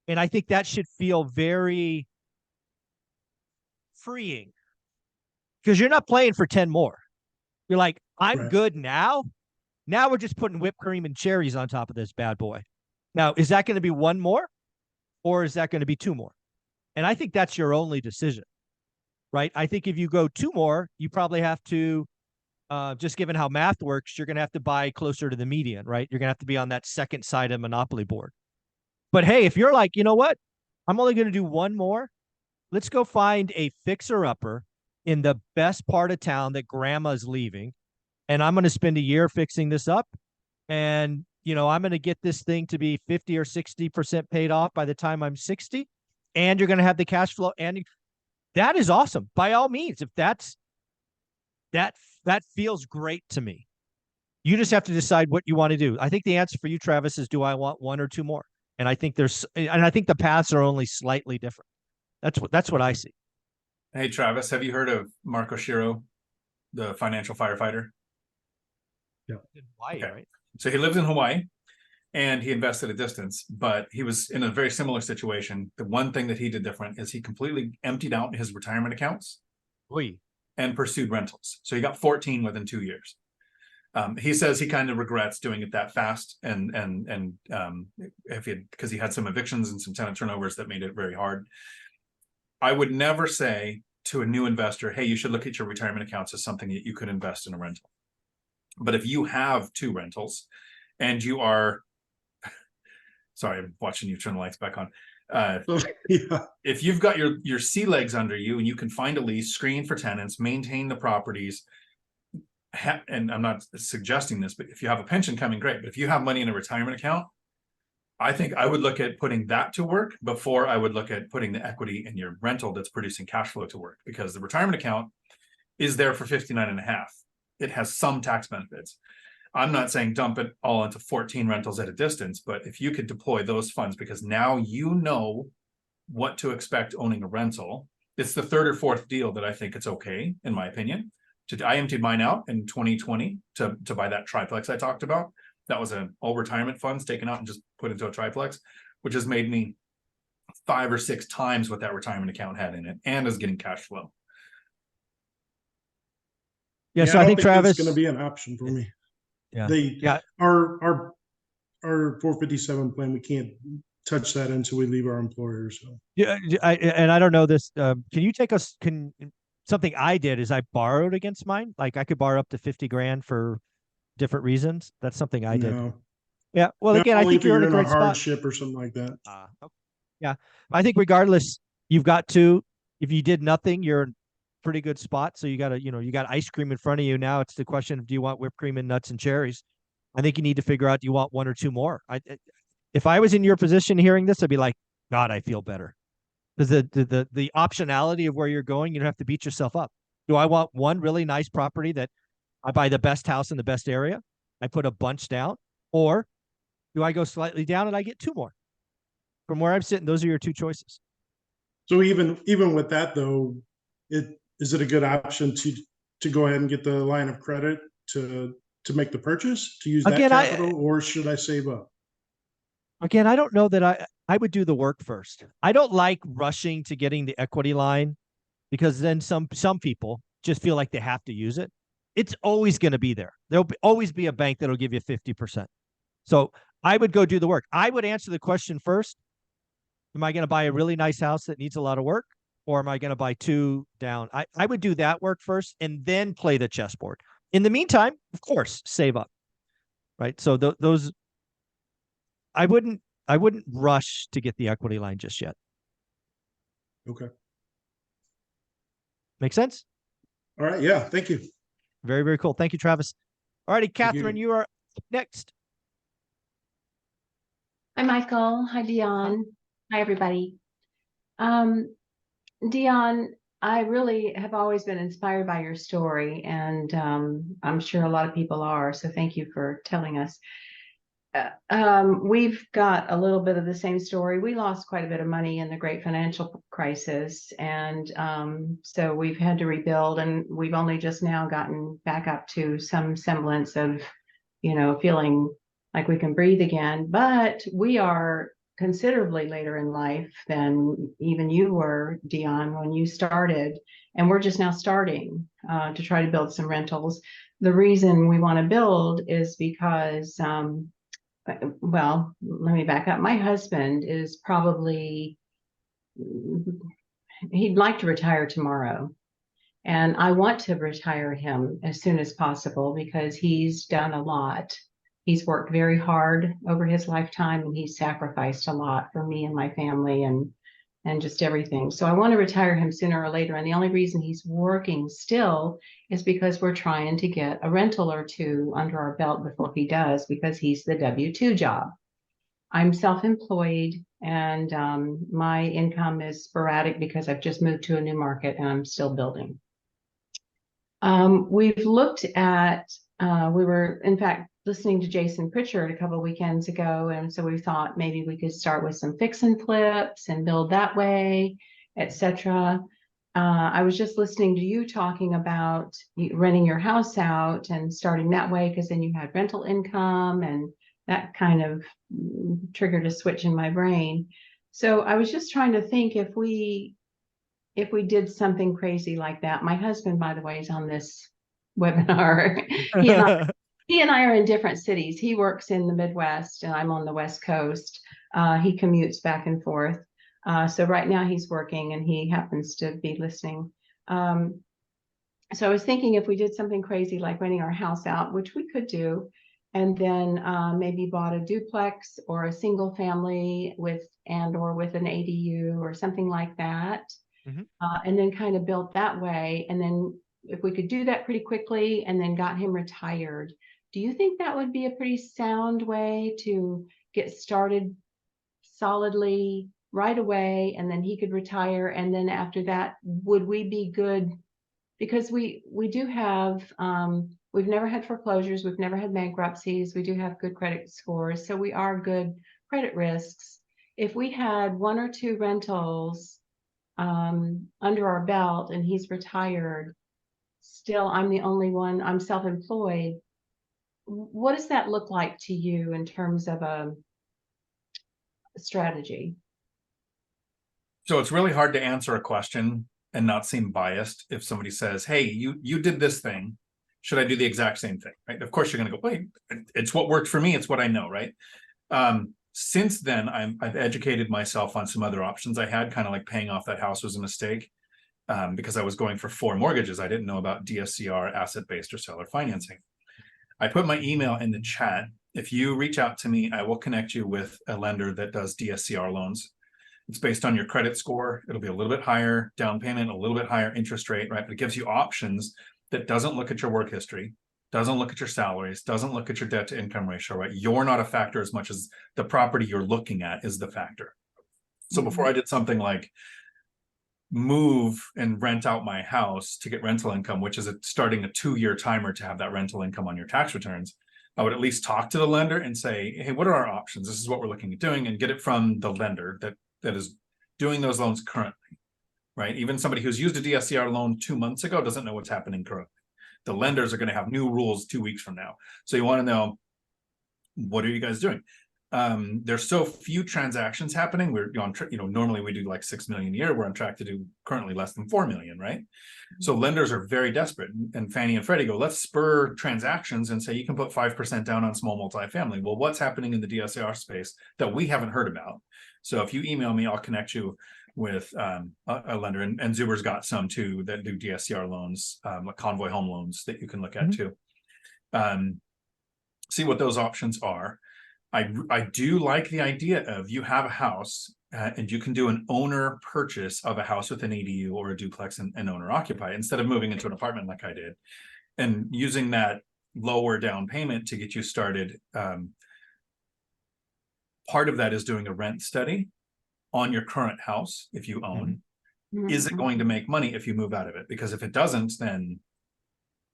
And I think that should feel very freeing, because you're not playing for 10 more. You're like, I'm good now. Now we're just putting whipped cream and cherries on top of this bad boy. Now, is that going to be 1 more, or is that going to be 2 more? And I think that's your only decision, right? I think if you go 2 more, you probably have to, just given how math works, you're going to have to buy closer to the median, right? You're going to have to be on that second side of Monopoly board. But hey, if you're like, you know what, I'm only going to do 1 more, let's go find a fixer-upper in the best part of town that grandma's leaving, and I'm going to spend a year fixing this up, and I'm going to get this thing to be 50 or 60% paid off by the time I'm 60, and you're going to have the cash flow, and that is awesome. By all means, if that feels great to me. You just have to decide what you want to do. I think the answer for you, Travis, is, do I want 1 or 2 more? And I think the paths are only slightly different. That's what I see.
Hey, Travis, have you heard of Marco Shiro, the financial firefighter?
Yeah.
In Hawaii,
okay.
Right?
So he lives in Hawaii and he invested at distance, but he was in a very similar situation. The one thing that he did different is he completely emptied out his retirement accounts
Oy.
and pursued rentals. So he got 14 within 2 years. He says he kind of regrets doing it that fast, and if because he had some evictions and some tenant turnovers that made it very hard. I would never say to a new investor, hey, you should look at your retirement accounts as something that you could invest in a rental. But if you have 2 rentals and you are, sorry, I'm watching you turn the lights back on.
Yeah.
If you've got your sea legs under you and you can find a lease, screen for tenants, maintain the properties, and I'm not suggesting this, but if you have a pension coming, great. But if you have money in a retirement account, I think I would look at putting that to work before I would look at putting the equity in your rental that's producing cash flow to work, because the retirement account is there for 59 and a half. It has some tax benefits. I'm not saying dump it all into 14 rentals at a distance, but if you could deploy those funds, because now you know what to expect owning a rental. It's the 3rd or 4th deal that I think it's okay, in my opinion. I emptied mine out in 2020 to buy that triplex I talked about. That was all retirement funds taken out and just put into a triplex, which has made me 5 or 6 times what that retirement account had in it, and is getting cash flow.
Yeah, so I think Travis
it's going to be an option for me.
Yeah.
Our 457 plan, we can't touch that until we leave our employer. So
Yeah, I don't know this. Can you take us? Something I did is I borrowed against mine. Like I could borrow up to 50 grand for different reasons. That's something I did.
no,
Yeah. Well, again, I
only
think
if
you're in a
in
great spot.
hardship or something like that.
Okay. Yeah, I think regardless, you've got to. If you did nothing, you're in a pretty good spot. So you got to, you got ice cream in front of you. Now it's the question of, do you want whipped cream and nuts and cherries? I think you need to figure out, do you want 1 or 2 more? If I was in your position hearing this, I'd be like, God, I feel better. Because the optionality of where you're going, you don't have to beat yourself up. Do I want one really nice property that I buy the best house in the best area? I put a bunch down, or do I go slightly down and I get 2 more? From where I'm sitting, those are your 2 choices.
So even with that though, is it a good option to go ahead and get the line of credit to make the purchase, to use that
Again,
capital, or should I save up?
Again, I don't know that I would do the work first. I don't like rushing to getting the equity line, because then some people just feel like they have to use it. It's always going to be there. There'll always be a bank that'll give you 50%. So I would go do the work. I would answer the question first. Am I going to buy a really nice house that needs a lot of work? Or am I going to buy 2 down? I would do that work first and then play the chessboard. In the meantime, of course, save up. Right. So those, I wouldn't rush to get the equity line just yet.
Okay.
Make sense?
All right. Yeah. Thank you.
Very, very cool. Thank you, Travis. All righty, Catherine, you are up next.
Hi, Michael. Hi, Dion. Hi, everybody. Dion, I really have always been inspired by your story, and I'm sure a lot of people are. So thank you for telling us. We've got a little bit of the same story. We lost quite a bit of money in the great financial crisis, and so we've had to rebuild, and we've only just now gotten back up to some semblance of, feeling like we can breathe again. But we are considerably later in life than even you were, Dion, when you started, and we're just now starting to try to build some rentals. The reason we want to build is because well, let me back up. My husband is probably, he'd like to retire tomorrow. And I want to retire him as soon as possible because he's done a lot. He's worked very hard over his lifetime, and he's sacrificed a lot for me and my family and just everything. So I want to retire him sooner or later. And the only reason he's working still is because we're trying to get a rental or 2 under our belt before he does, because he's the W-2 job. I'm self-employed, and my income is sporadic because I've just moved to a new market and I'm still building. We've looked at, we were in fact listening to Jason Pritchard a couple of weekends ago, and so we thought maybe we could start with some fix and flips and build that way, etc. I was just listening to you talking about renting your house out and starting that way, because then you had rental income, and that kind of triggered a switch in my brain. So I was just trying to think, if we did something crazy like that. My husband, by the way, is on this webinar. he and I he and I are in different cities. He works in the Midwest and I'm on the West Coast. He commutes back and forth. So right now he's working and he happens to be listening. So I was thinking, if we did something crazy like renting our house out, which we could do, and then maybe bought a duplex or a single family with with an ADU or something like that,
Mhm.
and then kind of built that way. And then if we could do that pretty quickly and then got him retired, do you think that would be a pretty sound way to get started solidly right away, and then he could retire? And then after that, would we be good? Because we do have, we've never had foreclosures, we've never had bankruptcies, we do have good credit scores, so we are good credit risks. If we had one or two rentals under our belt and he's retired, still I'm the only one, I'm self-employed, what does that look like to you in terms of a strategy?
So it's really hard to answer a question and not seem biased if somebody says, hey, you did this thing, should I do the exact same thing? Right? Of course you're going to go, wait, it's what worked for me, it's what I know, right? Since then, I've educated myself on some other options I had, kind of like paying off that house was a mistake, because I was going for 4 mortgages. I didn't know about DSCR, asset-based, or seller financing. I put my email in the chat. If you reach out to me, I will connect you with a lender that does DSCR loans. It's based on your credit score. It'll be a little bit higher down payment, a little bit higher interest rate, right? But it gives you options that doesn't look at your work history, doesn't look at your salaries, doesn't look at your debt to income ratio, right? You're not a factor as much as the property you're looking at is the factor. So before I did something like move and rent out my house to get rental income, which is starting a 2-year timer to have that rental income on your tax returns, I would at least talk to the lender and say, hey, what are our options? This is what we're looking at doing, and get it from the lender that is doing those loans currently, right? Even somebody who's used a DSCR loan 2 months ago doesn't know what's happening currently. The lenders are going to have new rules 2 weeks from now. So you want to know, what are you guys doing? There's so few transactions happening. We're on, normally we do like 6 million a year. We're on track to do currently less than 4 million, right? So lenders are very desperate, and Fannie and Freddie go, let's spur transactions and say you can put 5% down on small multifamily. Well, what's happening in the DSCR space that we haven't heard about? So if you email me, I'll connect you with a lender, and Zuber's got some too that do DSCR loans, like Convoy Home Loans, that you can look at too. See what those options are. I do like the idea of, you have a house and you can do an owner purchase of a house with an ADU or a duplex and owner occupy, instead of moving into an apartment like I did, and using that lower down payment to get you started. Part of that is doing a rent study on your current house if you own. Is it going to make money if you move out of it? Because if it doesn't, then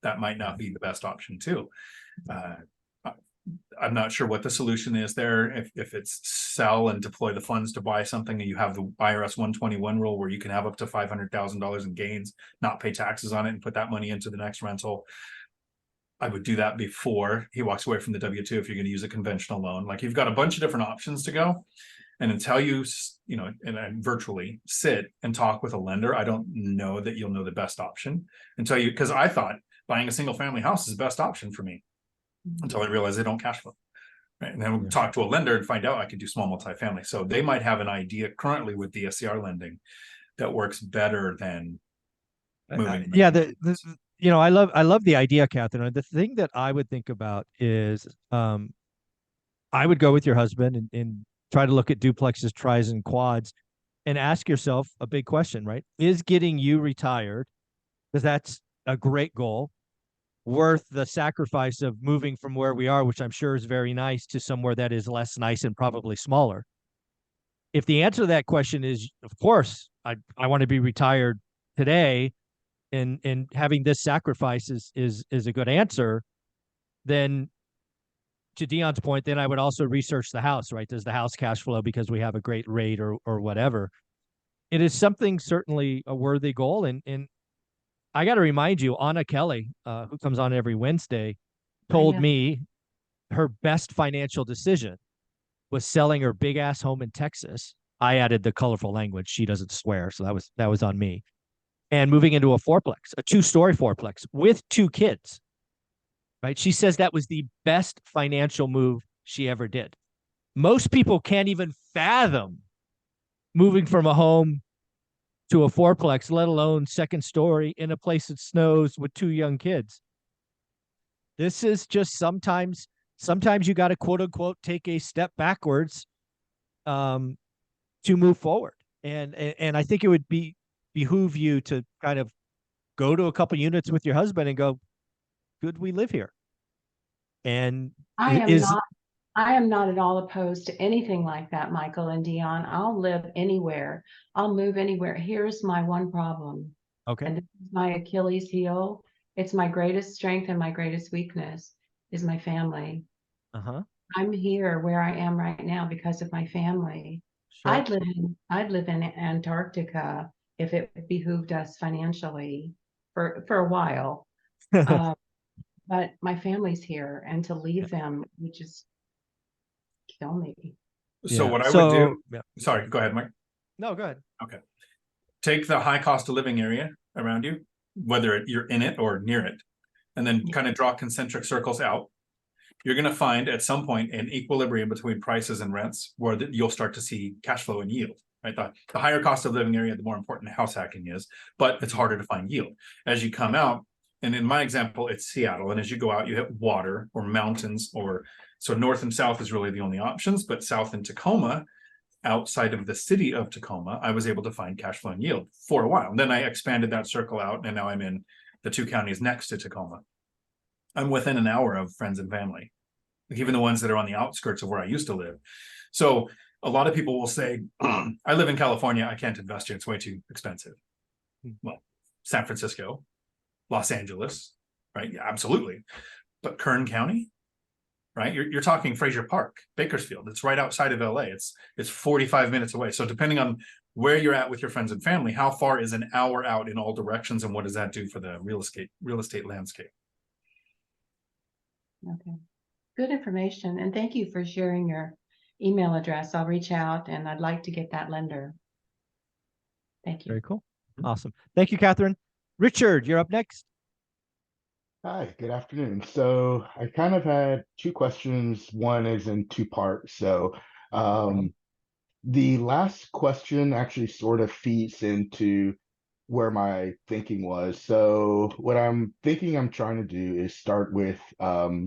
that might not be the best option too. I'm not sure what the solution is there. If it's sell and deploy the funds to buy something, and you have the IRS 121 rule where you can have up to $500,000 in gains, not pay taxes on it, and put that money into the next rental. I would do that before he walks away from the W-2 if you're going to use a conventional loan. Like, you've got a bunch of different options to go. And until you, and virtually sit and talk with a lender, I don't know that you'll know the best option until you, because I thought buying a single family house is the best option for me until I realized they don't cash flow. Right? And then we'll talk to a lender and find out I can do small multifamily. So they might have an idea currently with DSCR lending that works better than moving.
I love the idea, Catherine. The thing that I would think about is, I would go with your husband and try to look at duplexes, tris, and quads, and ask yourself a big question, right? Is getting you retired, because that's a great goal, worth the sacrifice of moving from where we are, which I'm sure is very nice, to somewhere that is less nice and probably smaller? If the answer to that question is, of course, I want to be retired today, and having this sacrifice is a good answer, then to Dion's point, then I would also research the house, right? Does the house cash flow because we have a great rate or whatever? it is something certainly a worthy goal. And I got to remind you, Anna Kelly, who comes on every Wednesday, told
Yeah.
me her best financial decision was selling her big ass home in Texas. I added the colorful language. She doesn't swear, so that was on me. And moving into a fourplex, a 2-story fourplex with 2 kids. Right? She says that was the best financial move she ever did. Most people can't even fathom moving from a home to a fourplex, let alone second story in a place that snows with 2 young kids. This is just sometimes you got to quote unquote take a step backwards to move forward. And I think it would behoove you to kind of go to a couple units with your husband and go, good, we live here. And
I am
is
not I am not at all opposed to anything like that, Michael and Dion. I'll live anywhere. I'll move anywhere. Here's my one problem.
okay.
And this is my Achilles heel. It's my greatest strength and my greatest weakness is my family.
Uh-huh.
I'm here where I am right now because of my family.
Sure.
I'd live in Antarctica if it behooved us financially for a while. But my family's here, and to leave them would just kill me.
So
Yeah.
what I would do,
Yeah.
sorry, go ahead, Mike.
No, go ahead.
Okay. Take the high cost of living area around you, whether you're in it or near it, and then kind of draw concentric circles out. You're going to find at some point an equilibrium between prices and rents where you'll start to see cash flow and yield. Right? The higher cost of living area, the more important house hacking is, but it's harder to find yield. As you come out, and in my example, it's Seattle. And as you go out, you hit water or mountains, or so north and south is really the only options, but south in Tacoma, outside of the city of Tacoma, I was able to find cash flow and yield for a while. And then I expanded that circle out, and now I'm in the 2 counties next to Tacoma. I'm within an hour of friends and family, even the ones that are on the outskirts of where I used to live. So a lot of people will say, I live in California, I can't invest here, it's way too expensive. Well, San Francisco, Los Angeles, right? Yeah, absolutely. But Kern County, right? You're talking Fraser Park, Bakersfield. It's right outside of LA. It's 45 minutes away. So depending on where you're at with your friends and family, how far is an hour out in all directions, and what does that do for the real estate landscape?
Okay. Good information. And thank you for sharing your email address. I'll reach out, and I'd like to get that lender. Thank you.
Very cool. Awesome. Thank you, Catherine. Richard, you're up next.
Hi, good afternoon. So I kind of had 2 questions. One is in 2 parts. So the last question actually sort of feeds into where my thinking was. So what I'm thinking I'm trying to do is start with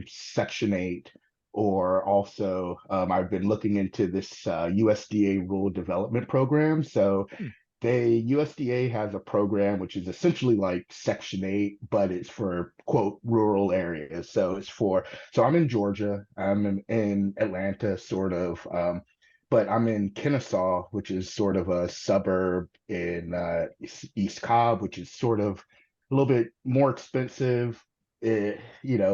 Section 8, or also I've been looking into this USDA Rural Development Program. So the USDA has a program which is essentially like Section 8, but it's for quote rural areas. So I'm in Georgia, I'm in Atlanta, sort of, but I'm in Kennesaw, which is sort of a suburb in East Cobb, which is sort of a little bit more expensive. A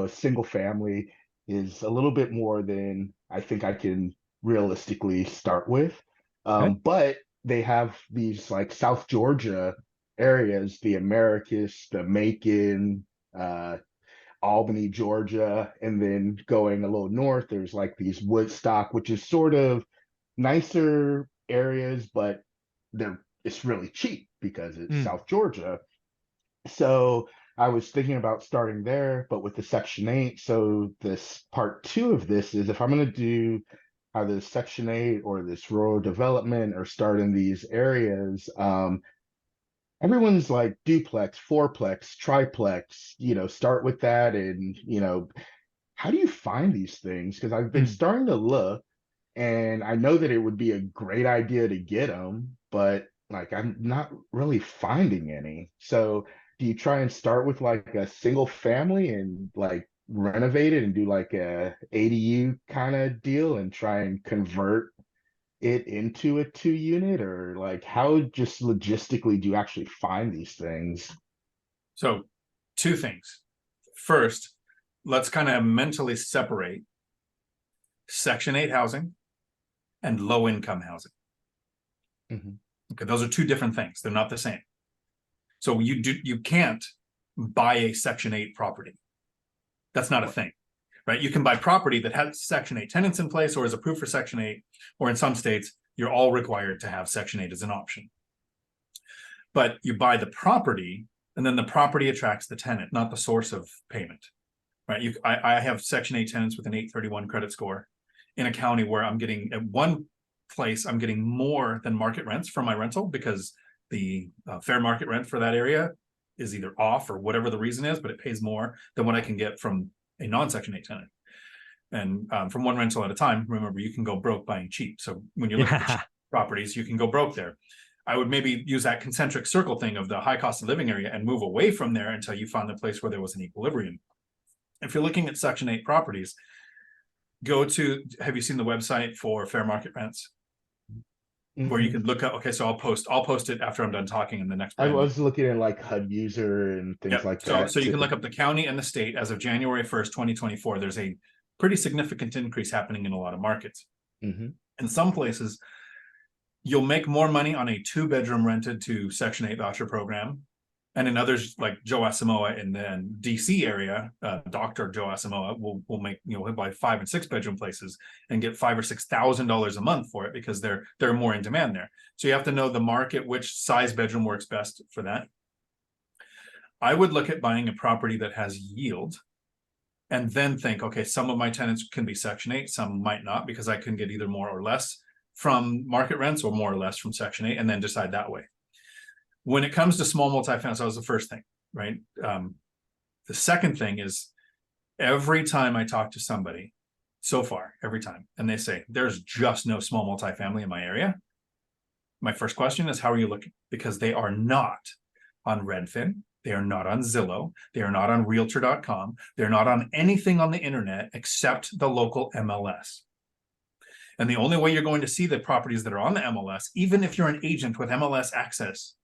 single family is a little bit more than I think I can realistically start with. But they have these like South Georgia areas, the Americus, the Macon, Albany, Georgia, and then going a little north, there's like these Woodstock, which is sort of nicer areas, but it's really cheap because it's South Georgia. So I was thinking about starting there, but with the Section 8. So this part 2 of this is if I'm going to do either Section 8 or this rural development or start in these areas, everyone's like duplex, fourplex, triplex, start with that. And, how do you find these things? Because I've been starting to look, and I know that it would be a great idea to get them, but like I'm not really finding any. So do you try and start with like a single family and like renovate it and do like a ADU kind of deal and try and convert it into a 2 unit, or like how just logistically do you actually find these things?
So 2 things. First, let's kind of mentally separate Section 8 housing and low income housing. Okay, those are two different things. They're not the same. So you can't buy a Section 8 property. That's not a thing, right? You can buy property that has Section 8 tenants in place or is approved for Section 8, or in some states, you're all required to have Section 8 as an option. But you buy the property, and then the property attracts the tenant, not the source of payment, right? I have Section 8 tenants with an 831 credit score in a county where I'm getting, at one place, I'm getting more than market rents for my rental because the fair market rent for that area is either off or whatever the reason is, but it pays more than what I can get from a non-Section 8 tenant. And from one rental at a time, remember, you can go broke buying cheap. So when you look at the cheap properties, you can go broke there. I would maybe use that concentric circle thing of the high cost of living area and move away from there until you found a place where there was an equilibrium. If you're looking at Section 8 properties, have you seen the website for fair market rents? Where you can look up, okay, so I'll post it after I'm done talking in the next.
I was looking at like HUD user and things like that.
So you can look up the county and the state as of January 1st, 2024. There's a pretty significant increase happening in a lot of markets. In some places, you'll make more money on a 2-bedroom rented to Section 8 voucher program. And in others, like Joe Asamoah in the DC area, Dr. Joe Asamoah will make, he'll buy 5 and 6 bedroom places and get $5,000 or $6,000 a month for it because they're more in demand there. So you have to know the market, which size bedroom works best for that. I would look at buying a property that has yield and then think, okay, some of my tenants can be Section 8, some might not, because I can get either more or less from market rents or more or less from Section 8, and then decide that way. When it comes to small multifamily, that was the first thing, right? The second thing is every time I talk to somebody so far, every time, and they say, there's just no small multifamily in my area. My first question is, how are you looking? Because they are not on Redfin. They are not on Zillow. They are not on Realtor.com. They're not on anything on the internet except the local MLS. And the only way you're going to see the properties that are on the MLS, even if you're an agent with MLS access,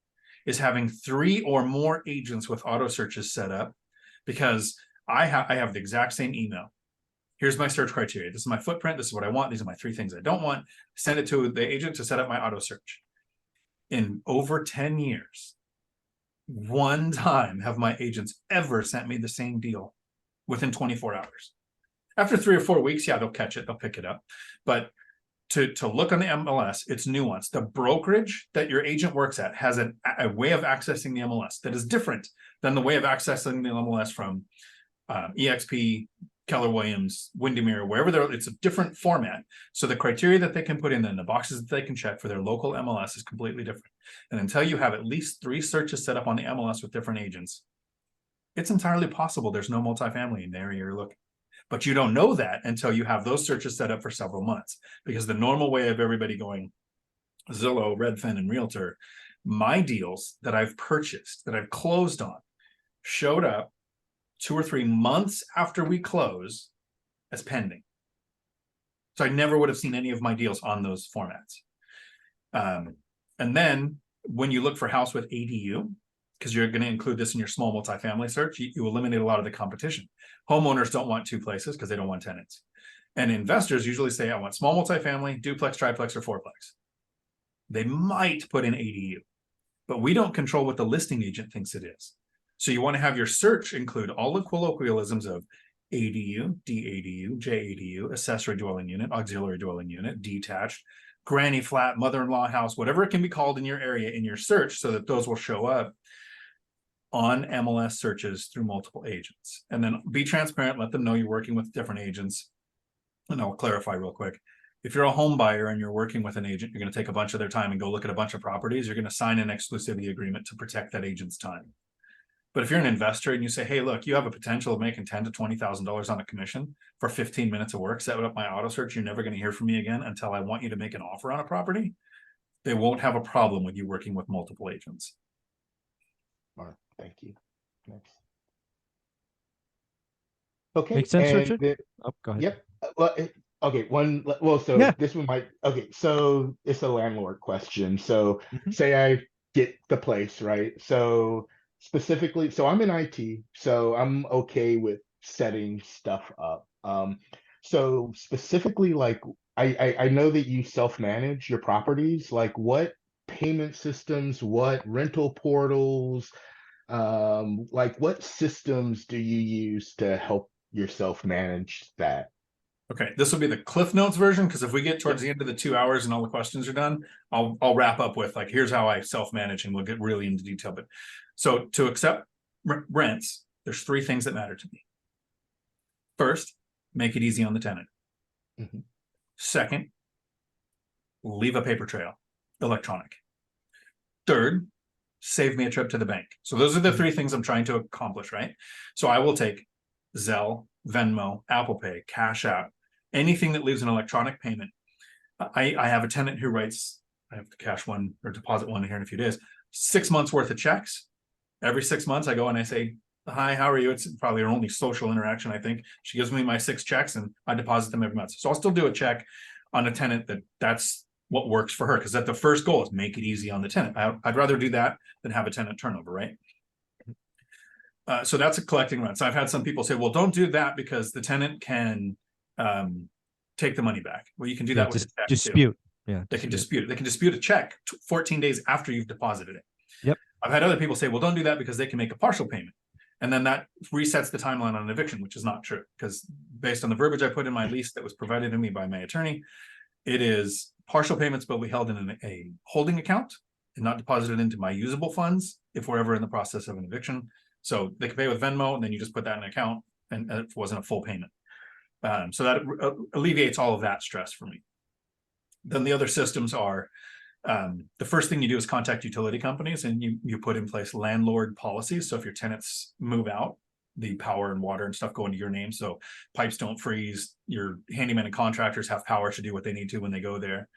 is having 3 or more agents with auto searches set up, because I have the exact same email. Here's my search criteria. This is my footprint. This is what I want. These are my 3 things I don't want. Send it to the agent to set up my auto search. In over 10 years, one time have my agents ever sent me the same deal within 24 hours. After 3 or 4 weeks, yeah, they'll catch it. They'll pick it up. But to look on the MLS, it's nuanced. The brokerage that your agent works at has a way of accessing the MLS that is different than the way of accessing the MLS from EXP, Keller Williams, Windermere, wherever it's a different format. So the criteria that they can put in and the boxes that they can check for their local MLS is completely different. And until you have at least 3 searches set up on the MLS with different agents, it's entirely possible there's no multifamily in the area you're looking. But you don't know that until you have those searches set up for several months, because the normal way of everybody going Zillow, Redfin, and Realtor, my deals that I've purchased, that I've closed on, showed up 2 or 3 months after we close as pending. So I never would have seen any of my deals on those formats. And then when you look for house with ADU, because you're going to include this in your small multifamily search, you eliminate a lot of the competition. Homeowners don't want 2 places because they don't want tenants. And investors usually say, I want small multifamily, duplex, triplex, or fourplex. They might put in ADU, but we don't control what the listing agent thinks it is. So you want to have your search include all the colloquialisms of ADU, DADU, JADU, accessory dwelling unit, auxiliary dwelling unit, detached, granny flat, mother-in-law house, whatever it can be called in your area in your search, so that those will show up on MLS searches through multiple agents. And then be transparent, let them know you're working with different agents. And I'll clarify real quick. If you're a home buyer and you're working with an agent, you're going to take a bunch of their time and go look at a bunch of properties, you're going to sign an exclusivity agreement to protect that agent's time. But if you're an investor and you say, hey, look, you have a potential of making $10,000 to $20,000 on a commission for 15 minutes of work, set up my auto search, you're never going to hear from me again until I want you to make an offer on a property, they won't have a problem with you working with multiple agents.
All right, thank you. Next. Okay.
Makes sense,
and
Richard? Oh, go ahead.
Yep. Well, okay. So
Yeah.
this one might. Okay, so it's a landlord question. So
Mhm.
say I get the place, right? So specifically, so I'm in IT, so I'm okay with setting stuff up. So specifically, like I know that you self-manage your properties. Like, what payment systems, what rental portals, like what systems do you use to help yourself manage that?
Okay, this will be the Cliff Notes version, because if we get towards the end of the 2 hours and all the questions are done, I'll wrap up with like, here's how I self-manage, and we'll get really into detail. But so to accept rents, there's 3 things that matter to me. First, make it easy on the tenant.
Mhm.
Second, leave a paper trail, electronic. Third, save me a trip to the bank. So those are the 3 things I'm trying to accomplish, right? So I will take Zelle, Venmo, Apple Pay, Cash App, anything that leaves an electronic payment. I have a tenant who writes, I have to cash one or deposit one here in a few days, 6 months worth of checks. Every 6 months I go and I say, hi, how are you? It's probably our only social interaction, I think. She gives me my 6 checks and I deposit them every month. So I'll still do a check on a tenant that's what works for her, because that the first goal is make it easy on the tenant. I'd rather do that than have a tenant turnover, right? So that's a collecting rents. I've had some people say, well, don't do that because the tenant can take the money back. Well, you can do that with a check
dispute.
Too.
Yeah,
they can dispute it. They can dispute a check 14 days after you've deposited it.
Yep.
I've had other people say, well, don't do that because they can make a partial payment. And then that resets the timeline on an eviction, which is not true, because based on the verbiage I put in my lease that was provided to me by my attorney, it is partial payments will be held in a holding account and not deposited into my usable funds if we're ever in the process of an eviction. So they can pay with Venmo, and then you just put that in an account, and it wasn't a full payment. So that alleviates all of that stress for me. Then the other systems are, the first thing you do is contact utility companies, and you put in place landlord policies. So if your tenants move out, the power and water and stuff go into your name. So pipes don't freeze. Your handyman and contractors have power to do what they need to when they go there.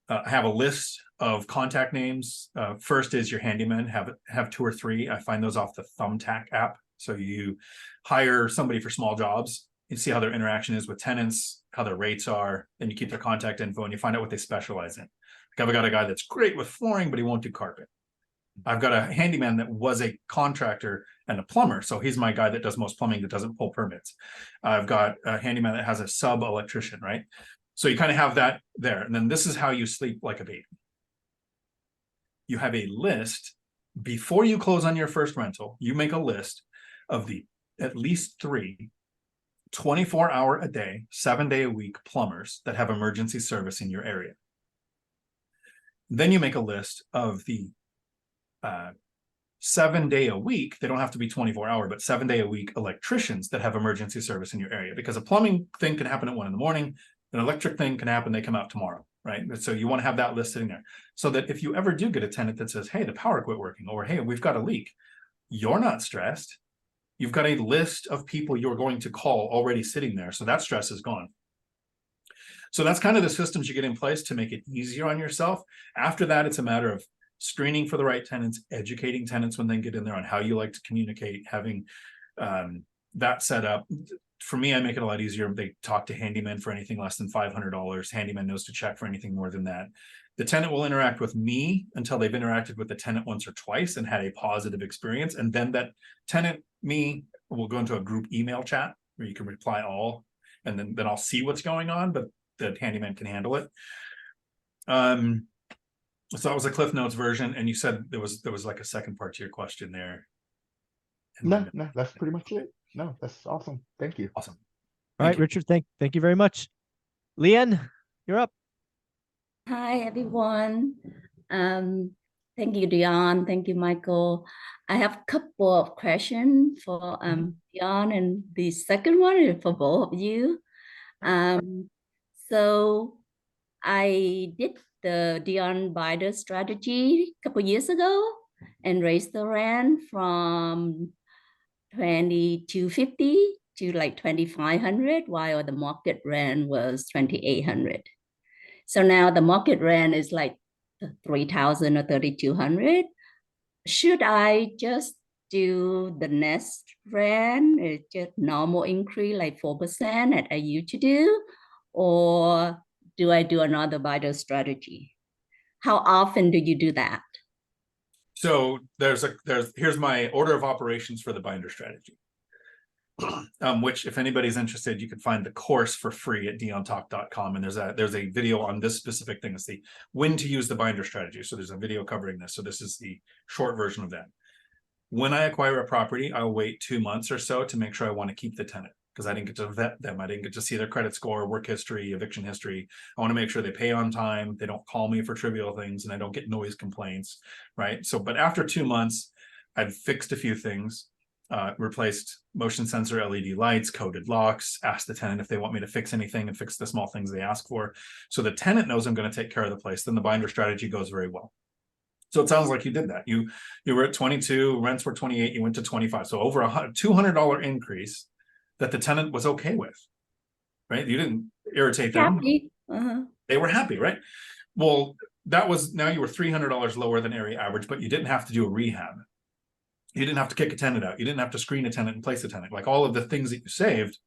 I have a list of contact names. First is your handyman, have 2 or 3. I find those off the Thumbtack app. So you hire somebody for small jobs, you see how their interaction is with tenants, how their rates are, then you keep their contact info and you find out what they specialize in. Like I've got a guy that's great with flooring, but he won't do carpet. I've got a handyman that was a contractor and a plumber. So he's my guy that does most plumbing that doesn't pull permits. I've got a handyman that has a sub electrician, right? So you kind of have that there. And then this is how you sleep like a baby. You have a list before you close on your first rental. You make a list of the at least 3 24-hour a day, 7-day a week plumbers that have emergency service in your area. Then you make a list of the 7-day a week, they don't have to be 24-hour, but 7-day a week electricians that have emergency service in your area, because a plumbing thing can happen at 1 a.m. An electric thing can happen, they come out tomorrow, right? So you want to have that list sitting there so that if you ever do get a tenant that says, hey, the power quit working, or hey, we've got a leak, you're not stressed. You've got a list of people you're going to call already sitting there. So that stress is gone. So that's kind of the systems you get in place to make it easier on yourself. After that, it's a matter of screening for the right tenants, educating tenants when they get in there on how you like to communicate, having that set up. For me, I make it a lot easier. They talk to handyman for anything less than $500. Handyman knows to check for anything more than that. The tenant will interact with me until they've interacted with the tenant once or twice and had a positive experience. And then that tenant, me, will go into a group email chat where you can reply all, and then I'll see what's going on, but the handyman can handle it. So that was a Cliff Notes version, and you said there was like a second part to your question there.
No, that's pretty much it. No, that's awesome. Thank you.
Awesome.
All right, Richard, thank you very much. Leanne, you're up.
Hi, everyone. Thank you, Dion. Thank you, Michael. I have a couple of questions for Dion, and the second one is for both of you. So I did the Dion Binder strategy a couple years ago and raised the rent from $2,250 to like $2,500, while the market rent was $2,800. So now the market rent is like $3,000 or $3,200. Should I just do the next rent? It's just normal increase like 4% that I used to do, or do I do another binder strategy? How often do you do that?
So here's my order of operations for the binder strategy. which if anybody's interested, you can find the course for free at diontalk.com. And there's a video on this specific thing. It's the when to use the binder strategy. So there's a video covering this. So this is the short version of that. When I acquire a property, I'll wait 2 months or so to make sure I want to keep the tenant, because I didn't get to vet them. I didn't get to see their credit score, work history, eviction history. I want to make sure they pay on time. They don't call me for trivial things, and I don't get noise complaints, right? So, but after 2 months, I've fixed a few things, replaced motion sensor LED lights, coded locks, asked the tenant if they want me to fix anything and fix the small things they ask for. So the tenant knows I'm going to take care of the place. Then the binder strategy goes very well. So it sounds like you did that. You were at 22, rents were 28, you went to 25. So over a $200 increase that the tenant was okay with, right? You didn't irritate them.
Happy.
They were happy, right? Well, that was, now you were $300 lower than area average, but you didn't have to do a rehab. You didn't have to kick a tenant out. You didn't have to screen a tenant and place a tenant. Like all of the things that you saved,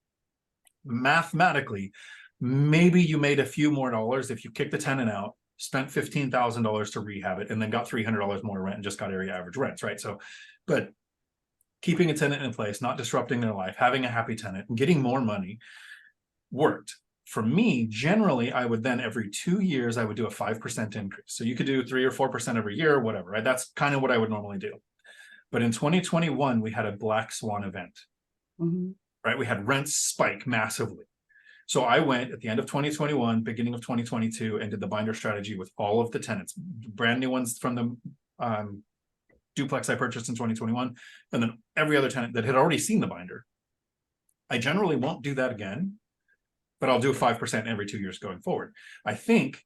mathematically, maybe you made a few more dollars if you kicked the tenant out, spent $15,000 to rehab it, and then got $300 more rent and just got area average rents, right? So, but keeping a tenant in place, not disrupting their life, having a happy tenant, and getting more money worked. For me, generally, I would then every 2 years, I would do a 5% increase. So you could do 3 or 4% every year, whatever, right? That's kind of what I would normally do. But in 2021, we had a black swan event, right? We had rents spike massively. So I went at the end of 2021, beginning of 2022, and did the binder strategy with all of the tenants, brand new ones from the duplex I purchased in 2021, and then every other tenant that had already seen the binder. I generally won't do that again, but I'll do 5% every 2 years going forward. I think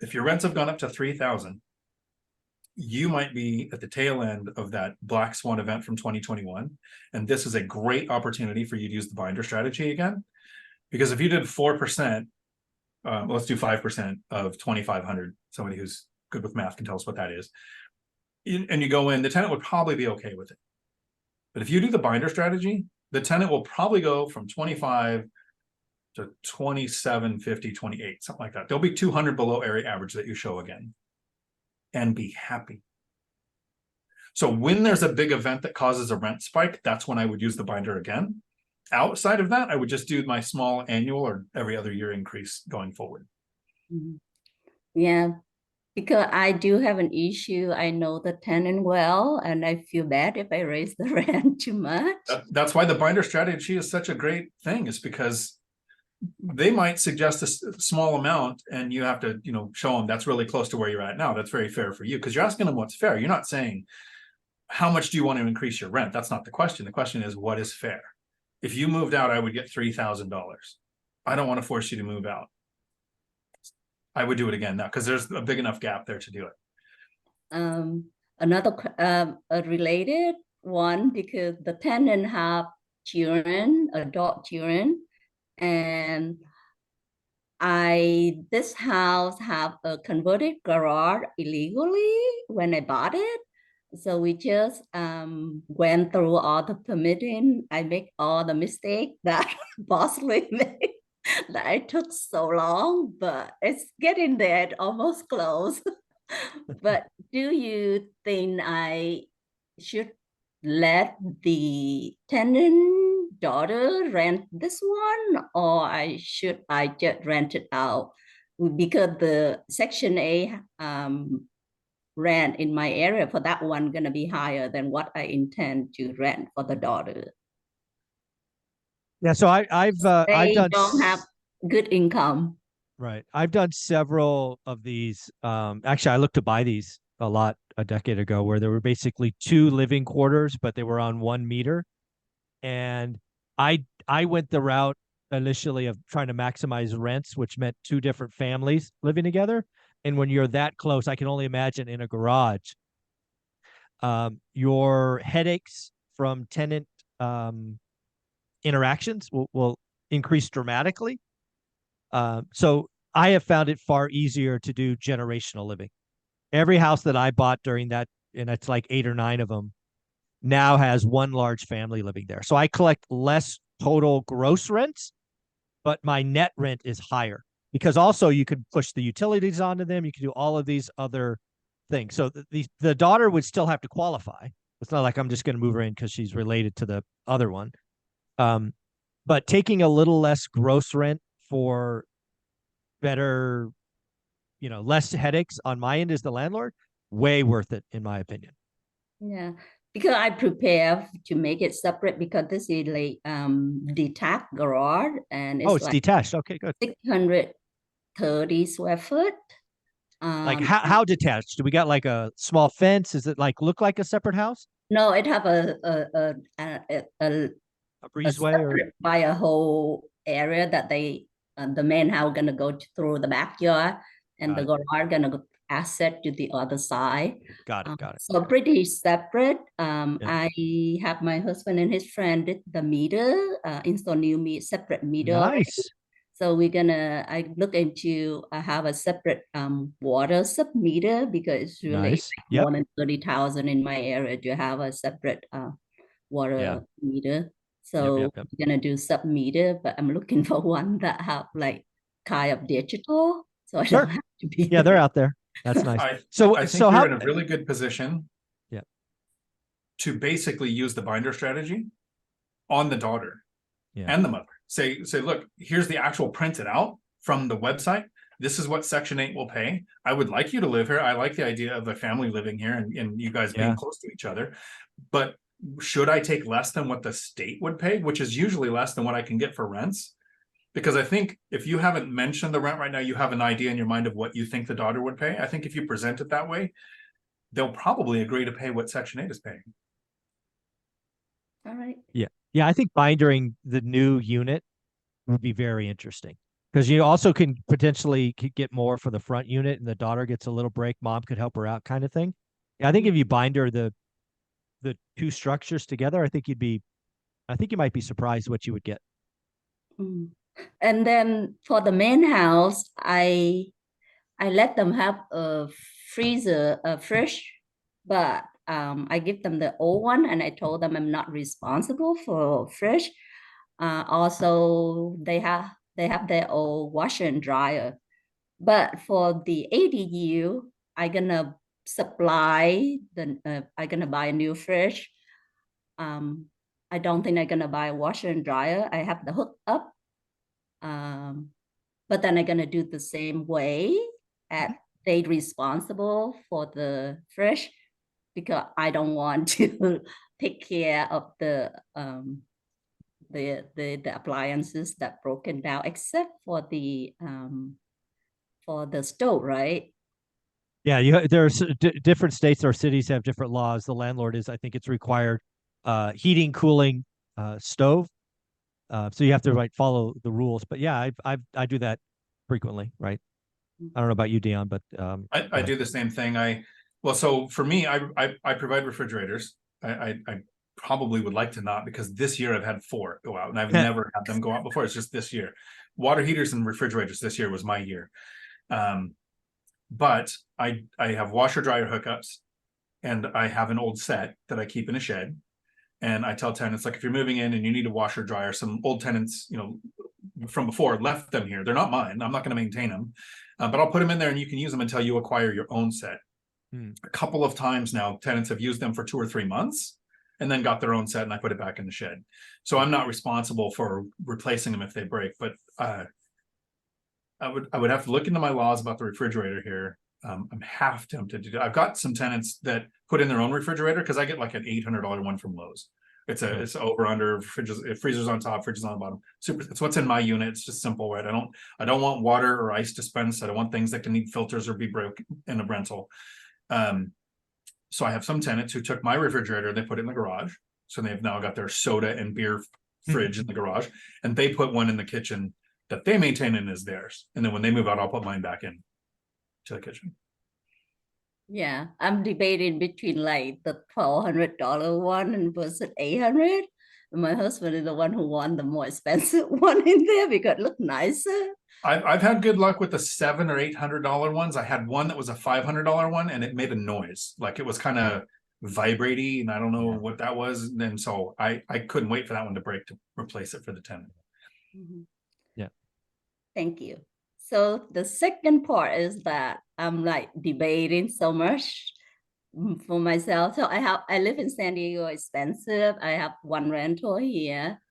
if your rents have gone up to 3,000, you might be at the tail end of that black swan event from 2021. And this is a great opportunity for you to use the binder strategy again. Because if you did 4%, let's do 5% of 2,500. Somebody who's good with math can tell us what that is. And you go in, the tenant would probably be okay with it. But if you do the binder strategy, the tenant will probably go from 25 to 27, 50, 28, something like that. They'll be 200 below area average that you show again and be happy. So when there's a big event that causes a rent spike, that's when I would use the binder again. Outside of that, I would just do my small annual or every other year increase going forward.
Yeah, because I do have an issue. I know the tenant well, and I feel bad if I raise the rent too much.
That's why the binder strategy is such a great thing, is because they might suggest a small amount and you have to, show them that's really close to where you're at now. That's very fair for you, because you're asking them what's fair. You're not saying, how much do you want to increase your rent? That's not the question. The question is, what is fair? If you moved out, I would get $3,000. I don't want to force you to move out. I would do it again now because there's a big enough gap there to do it.
Another a related one, because the tenant have children, adult children, and this house have a converted garage illegally when I bought it. So we just went through all the permitting. I make all the mistakes that possibly made, that I took so long, but it's getting there, almost close. But do you think I should let the tenant daughter rent this one, or should I just rent it out? Because the Section A rent in my area for that one gonna be higher than what I intend to rent for the daughter.
Yeah, so I've done,
don't have good income.
Right. I've done several of these. Actually, I looked to buy these a decade ago, where there were basically 2 living quarters, but they were on 1 meter. And I went the route initially of trying to maximize rents, which meant 2 different families living together. And when you're that close, I can only imagine in a garage, your headaches from tenant interactions will increase dramatically. So I have found it far easier to do generational living. Every house that I bought during that, and it's like 8 or 9 of them, now has 1 large family living there. So I collect less total gross rents, but my net rent is higher, because also you could push the utilities onto them. You can do all of these other things. So the daughter would still have to qualify. It's not like I'm just going to move her in because she's related to the other one. But taking a little less gross rent for better, less headaches on my end as the landlord, way worth it, in my opinion.
Yeah, because I prepare to make it separate because this is like detached garage and
Oh,
it's
it's
like
detached. Okay, good.
630 square foot.
Like how detached? Do we got like a small fence? Is it like look like a separate house?
No, it have
A
a
breezeway or
separate by a whole area that they the main house gonna go through the backyard and
Got
the
it.
garage gonna go access to the other side.
Got it. Got it.
So pretty separate.
Yeah.
I have my husband and his friend did the meter, install new separate meter already.
Nice.
So I look into, I have a separate water sub meter because it's really
Nice.
like
Yep.
more than 30,000 in my area to have a separate water
Yeah.
meter. So
Yep.
we're gonna do sub meter, but I'm looking for one that have like kind of digital, so I
Sure.
don't have to be
Yeah, they're out there. That's nice.
I
So
think you're in a really good position.
Yeah.
To basically use the binder strategy on the daughter
Yeah.
and the mother. Say, look, here's the actual printed out from the website. This is what Section 8 will pay. I would like you to live here. I like the idea of a family living here and you guys being
Yeah.
close to each other. But should I take less than what the state would pay, which is usually less than what I can get for rents? Because I think if you haven't mentioned the rent right now, you have an idea in your mind of what you think the daughter would pay. I think if you present it that way, they'll probably agree to pay what Section 8 is paying.
All right.
Yeah, I think bindering the new unit would be very interesting because you also can potentially get more for the front unit and the daughter gets a little break. Mom could help her out kind of thing. Yeah, I think if you binder the two structures together, I think you might be surprised what you would get.
And then for the main house, I let them have a freezer, a fridge, but I give them the old one, and I told them I'm not responsible for fridge. Also, they have their old washer and dryer. But for the ADU, I'm gonna supply I'm gonna buy a new fridge. I don't think I'm gonna buy a washer and dryer. I have the hook up. But then I'm gonna do the same way at they responsible for the fridge because I don't want to take care of the appliances that broken down except for the stove, right?
Yeah, there's different states or cities have different laws. The landlord I think it's required heating, cooling, stove. So you have to follow the rules. But yeah, I do that frequently, right? I don't know about you, Dion, but
I do the same thing. So for me, I provide refrigerators. I probably would like to not because this year I've had 4 go out and I've never had them go out before. It's just this year. Water heaters and refrigerators this year was my year. But I have washer dryer hookups and I have an old set that I keep in a shed. And I tell tenants, like, if you're moving in and you need a washer dryer, some old tenants, from before left them here. They're not mine. I'm not going to maintain them, but I'll put them in there and you can use them until you acquire your own set. A couple of times now, tenants have used them for 2 or 3 months and then got their own set and I put it back in the shed. So I'm not responsible for replacing them if they break, but I would have to look into my laws about the refrigerator here. I'm half tempted to do. I've got some tenants that put in their own refrigerator because I get like an $800 one from Lowe's. It's over under freezers on top, fridges on the bottom. Super. It's what's in my unit. It's just simple, right? I don't want water or ice dispense. I don't want things that can need filters or be broke in a rental. So I have some tenants who took my refrigerator, they put it in the garage. So they've now got their soda and beer fridge in the garage, and they put one in the kitchen that they maintain and is theirs. And then when they move out, I'll put mine back in to the kitchen.
Yeah, I'm debating between like the $1,200 one and versus 800. My husband is the one who won the more expensive one in there because it looked nicer.
I've had good luck with the $700 or $800 ones. I had one that was a $500 one, and it made a noise, like it was kind of vibrating, and I don't know what that was. And so I couldn't wait for that one to break to replace it for the tenant.
Yeah.
Thank you. So the second part is that I'm like debating so much for myself. So I live in San Diego, expensive. I have one rental here.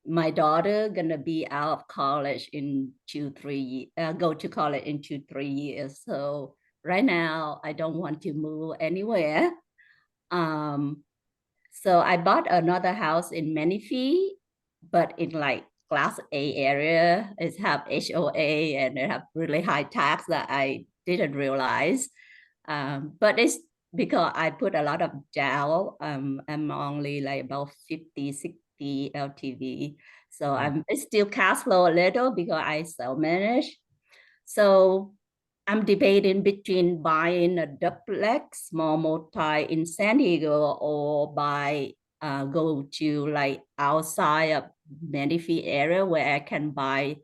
My daughter gonna be out of college in 2-3 go to college in 2-3 years. So right now I don't want to move anywhere. So I bought another house in Menifee, but in like class A area. It have HOA and it have really high tax that I didn't realize. But it's because I put a lot of down. I'm only like about 50-60 LTV. So it's still cash flow a little because I self-manage. So I'm debating between buying a duplex, small multi in San Diego, or go to like outside of Menifee area where I can buy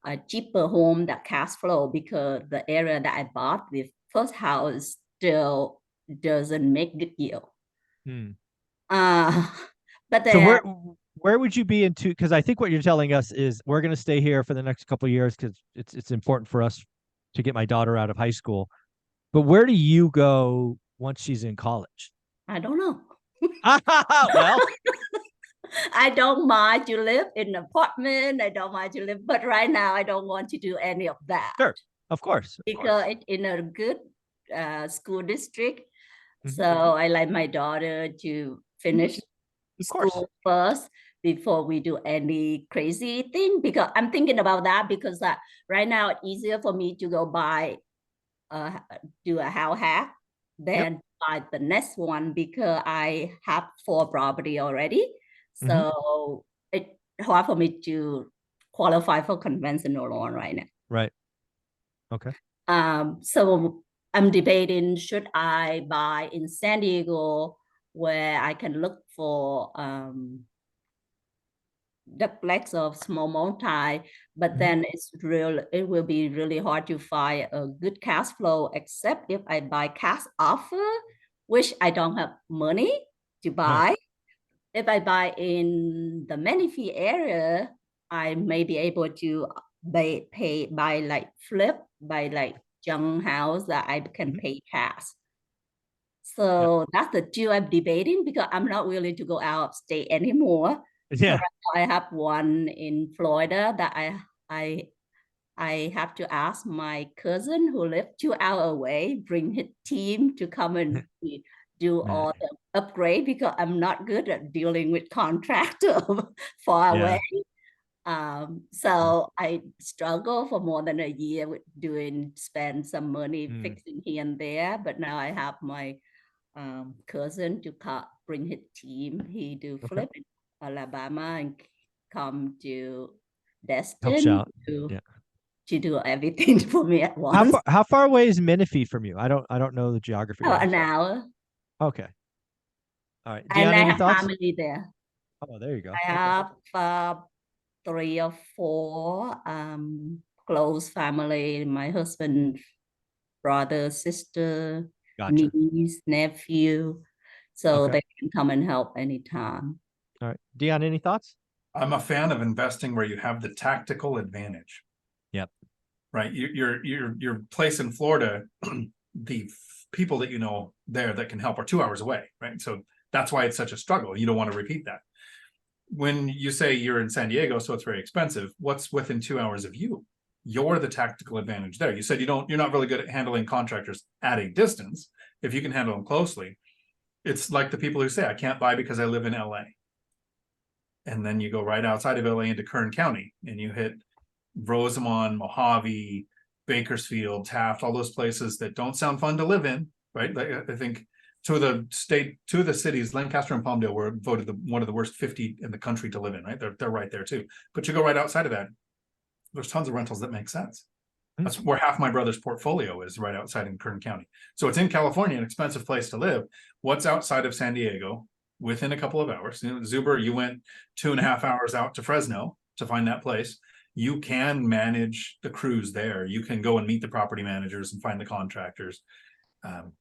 a cheaper home that cash flow, because the area that I bought with first house still doesn't make good yield. But
So
then
where would you be into? Because I think what you're telling us is we're going to stay here for the next couple of years because it's important for us to get my daughter out of high school. But where do you go once she's in college?
I don't know.
Well,
I don't mind to live in an apartment. I don't mind to live, but right now I don't want to do any of that.
sure, of course.
Because it's in a good school district. So I like my daughter to finish school first before we do any crazy thing, because I'm thinking about that, because right now it's easier for me to go buy do a house hack than buy the next one, because I have 4 property already. So it's hard for me to qualify for conventional loan right now.
Right. Okay.
So I'm debating, should I buy in San Diego where I can look for duplex of small multi, but then it will be really hard to find a good cash flow, except if I buy cash offer, which I don't have money to buy. If I buy in the Menifee area, I may be able to buy like flip, buy like junk house that I can pay cash. So that's the two I'm debating, because I'm not willing to go out of state anymore.
Yeah.
So I have one in Florida that I have to ask my cousin who lives 2 hours away, bring his team to come and do all the upgrade, because I'm not good at dealing with contractor far away. So I struggled for more than a year with spend some money fixing here and there, but now I have my cousin to bring his team. He do flip in Alabama and come to Destin to do everything for me at once.
How far away is Menifee from you? I don't know the geography.
An hour.
Okay. All right.
And
Deanna,
I
any
have
thoughts?
family there.
Oh, there you go.
I have 3 or 4 close family. My husband, brother, sister, niece, nephew. So they can come and help anytime.
All right. Deanna, any thoughts?
I'm a fan of investing where you have the tactical advantage.
Yep.
Right. Your place in Florida, the people that you know there that can help are 2 hours away. Right. So that's why it's such a struggle. You don't want to repeat that. When you say you're in San Diego, so it's very expensive, what's within 2 hours of you? You're the tactical advantage there. You said you're not really good at handling contractors at a distance. If you can handle them closely, it's like the people who say, I can't buy because I live in LA. And then you go right outside of LA into Kern County and you hit Rosamond, Mojave, Bakersfield, Taft, all those places that don't sound fun to live in, right? Like, I think two of the cities, Lancaster and Palmdale, were voted one of the worst 50 in the country to live in, right? They're right there too. But you go right outside of that, there's tons of rentals that make sense. That's where half my brother's portfolio is, right outside in Kern County. So it's in California, an expensive place to live. What's outside of San Diego within a couple of hours? You know, Zuber, you went 2.5 hours out to Fresno to find that place. You can manage the crews there. You can go and meet the property managers and find the contractors.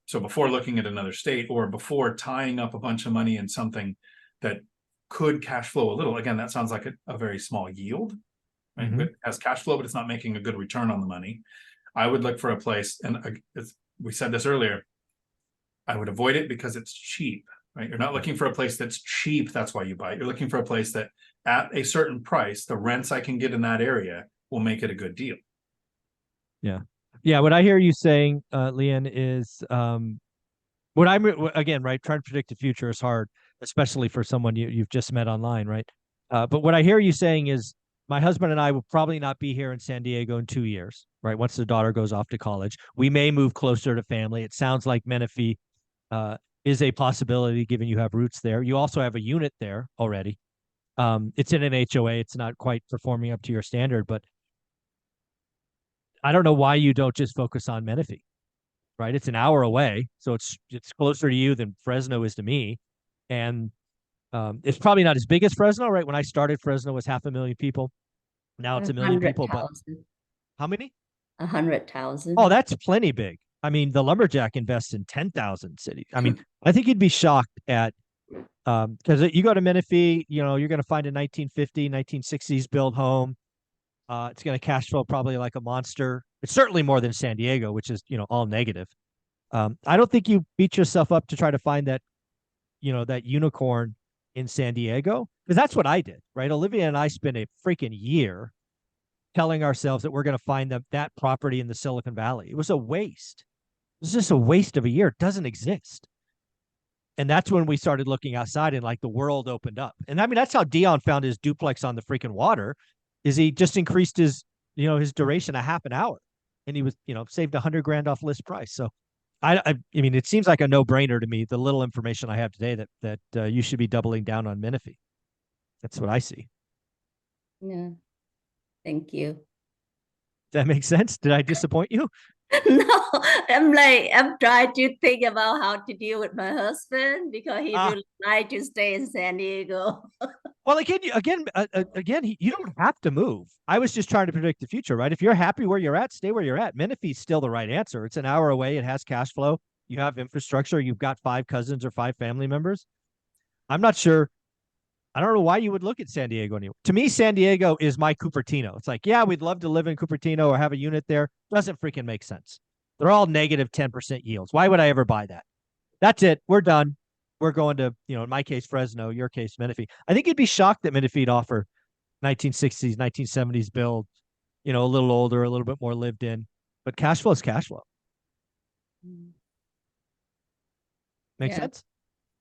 So before looking at another state, or before tying up a bunch of money in something that could cash flow a little, again, that sounds like a very small yield, right? It has cash flow, but it's not making a good return on the money. I would look for a place, and we said this earlier, I would avoid it because it's cheap. right? You're not looking for a place that's cheap. That's why you buy it. You're looking for a place that at a certain price, the rents I can get in that area will make it a good deal.
Yeah. Yeah. What I hear you saying, Leon, is what again, right? Trying to predict the future is hard, especially for someone you've just met online, right? But what I hear you saying is my husband and I will probably not be here in San Diego in 2 years, right? Once the daughter goes off to college, we may move closer to family. It sounds like Menifee is a possibility given you have roots there. You also have a unit there already. It's in an HOA. It's not quite performing up to your standard, but I don't know why you don't just focus on Menifee, right? It's an hour away, so it's closer to you than Fresno is to me, and it's probably not as big as Fresno, right? When I started, Fresno was 500,000 people. Now it's 1 million people, but
100,000.
how many?
100,000.
Oh, that's plenty big. I mean, the lumberjack invests in 10,000 cities. I mean, I think you'd be shocked at because you go to Menifee, you know, you're going to find a 1950, 1960s built home. It's going to cash flow probably like a monster. It's certainly more than San Diego, which is, you know, all negative. I don't think you beat yourself up to try to find that, you know, that unicorn in San Diego, because that's what I did, right? Olivia and I spent a freaking year telling ourselves that we're going to find that property in the Silicon Valley. It was a waste. It was just a waste of a year. It doesn't exist. And that's when we started looking outside and like the world opened up. And I mean, that's how Dion found his duplex on the freaking water, is he just increased his, you know, his duration a half an hour, and he was, you know, saved $100,000 off list price. So I mean, it seems like a no brainer to me. The little information I have today that you should be doubling down on Menifee. That's what I see.
Yeah. Thank you.
Does that make sense? Did I disappoint you?
No, I'm trying to think about how to deal with my husband because he really like to stay in San Diego.
Well, again, you don't have to move. I was just trying to predict the future, right? If you're happy where you're at, stay where you're at. Menifee's still the right answer. It's an hour away. It has cash flow. You have infrastructure. You've got 5 cousins or 5 family members. I'm not sure. I don't know why you would look at San Diego anymore. To me, San Diego is my Cupertino. It's like, yeah, we'd love to live in Cupertino or have a unit there. Doesn't freaking make sense. They're all negative 10% yields. Why would I ever buy that? That's it. We're done. We're going to, you know, in my case, Fresno, your case, Menifee. I think you'd be shocked that Menifee'd offer 1960s, 1970s build, you know, a little older, a little bit more lived in, but cash flow is cash flow. Make sense?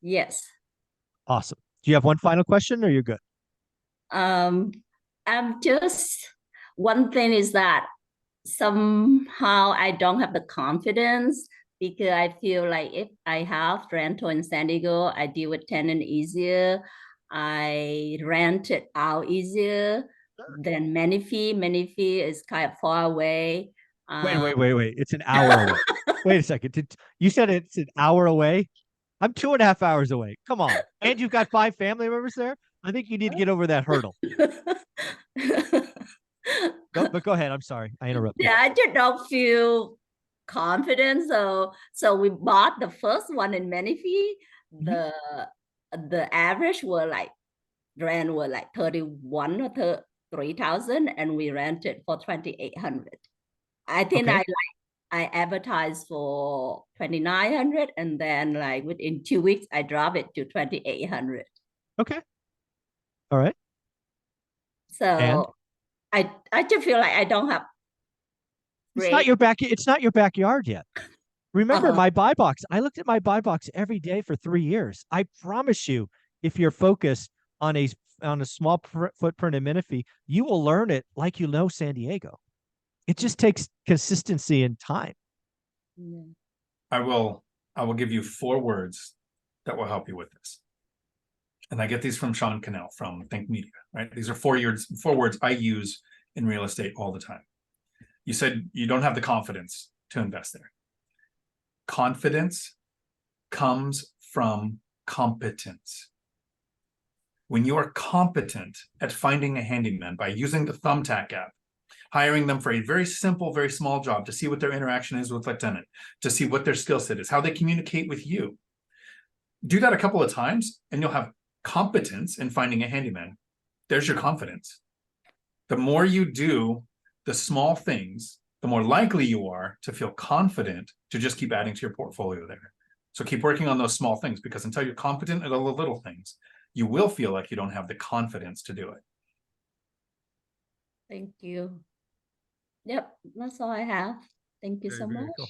Yes.
Awesome. Do you have one final question or you're good?
I'm just, one thing is that somehow I don't have the confidence because I feel like if I have rental in San Diego, I deal with tenant easier. I rent it out easier than Menifee. Menifee is kind of far away.
Wait. It's an hour away. Wait a second. You said it's an hour away? I'm 2.5 hours away. Come on. And you've got 5 family members there? I think you need to get over that hurdle. But go ahead. I'm sorry. I interrupted.
Yeah, I just don't feel confident. So we bought the first one in Menifee. The average were like rent were like 31 or 3,000, and we rented for 2,800. I think
Okay.
I advertised for 2,900, and then like within 2 weeks I dropped it to 2,800.
Okay. All right.
So I just feel like I don't have
It's not your backyard yet. Remember my buy box. I looked at my buy box every day for 3 years. I promise you, if you're focused on a small footprint in Menifee, you will learn it like you know San Diego. It just takes consistency and time.
I will give you 4 words that will help you with this. And I get these from Sean Cannell from Think Media, right? These are 4 words I use in real estate all the time. You said you don't have the confidence to invest there. Confidence comes from competence. When you are competent at finding a handyman by using the Thumbtack app, hiring them for a very simple, very small job to see what their interaction is with a tenant, to see what their skill set is, how they communicate with you. Do that a couple of times and you'll have competence in finding a handyman. There's your confidence. The more you do the small things, the more likely you are to feel confident to just keep adding to your portfolio there. So keep working on those small things, because until you're competent at all the little things, you will feel like you don't have the confidence to do it.
Thank you. Yep, that's all I have. Thank you so
Very
much.
cool.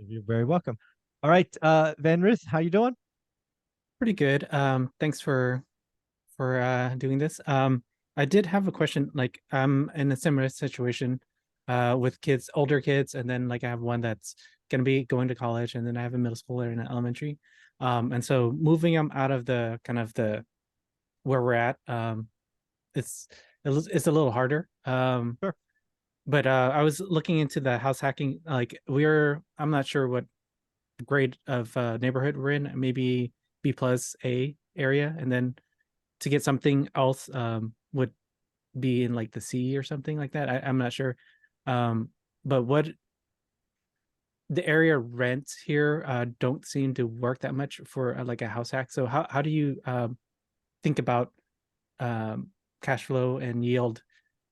You're very welcome. All right, Van Ruth, how you doing?
Pretty good. Thanks for doing this. I did have a question. Like, I'm in a similar situation with kids, older kids, and then like I have one that's gonna be going to college, and then I have a middle schooler and an elementary. And so moving them out of the kind of the where we're at, it's a little harder.
Sure.
But I was looking into the house hacking. Like I'm not sure what grade of neighborhood we're in. Maybe B plus A area, and then to get something else would be in like the C or something like that. I'm not sure. But what the area rents here don't seem to work that much for like a house hack. So how do you think about cash flow and yield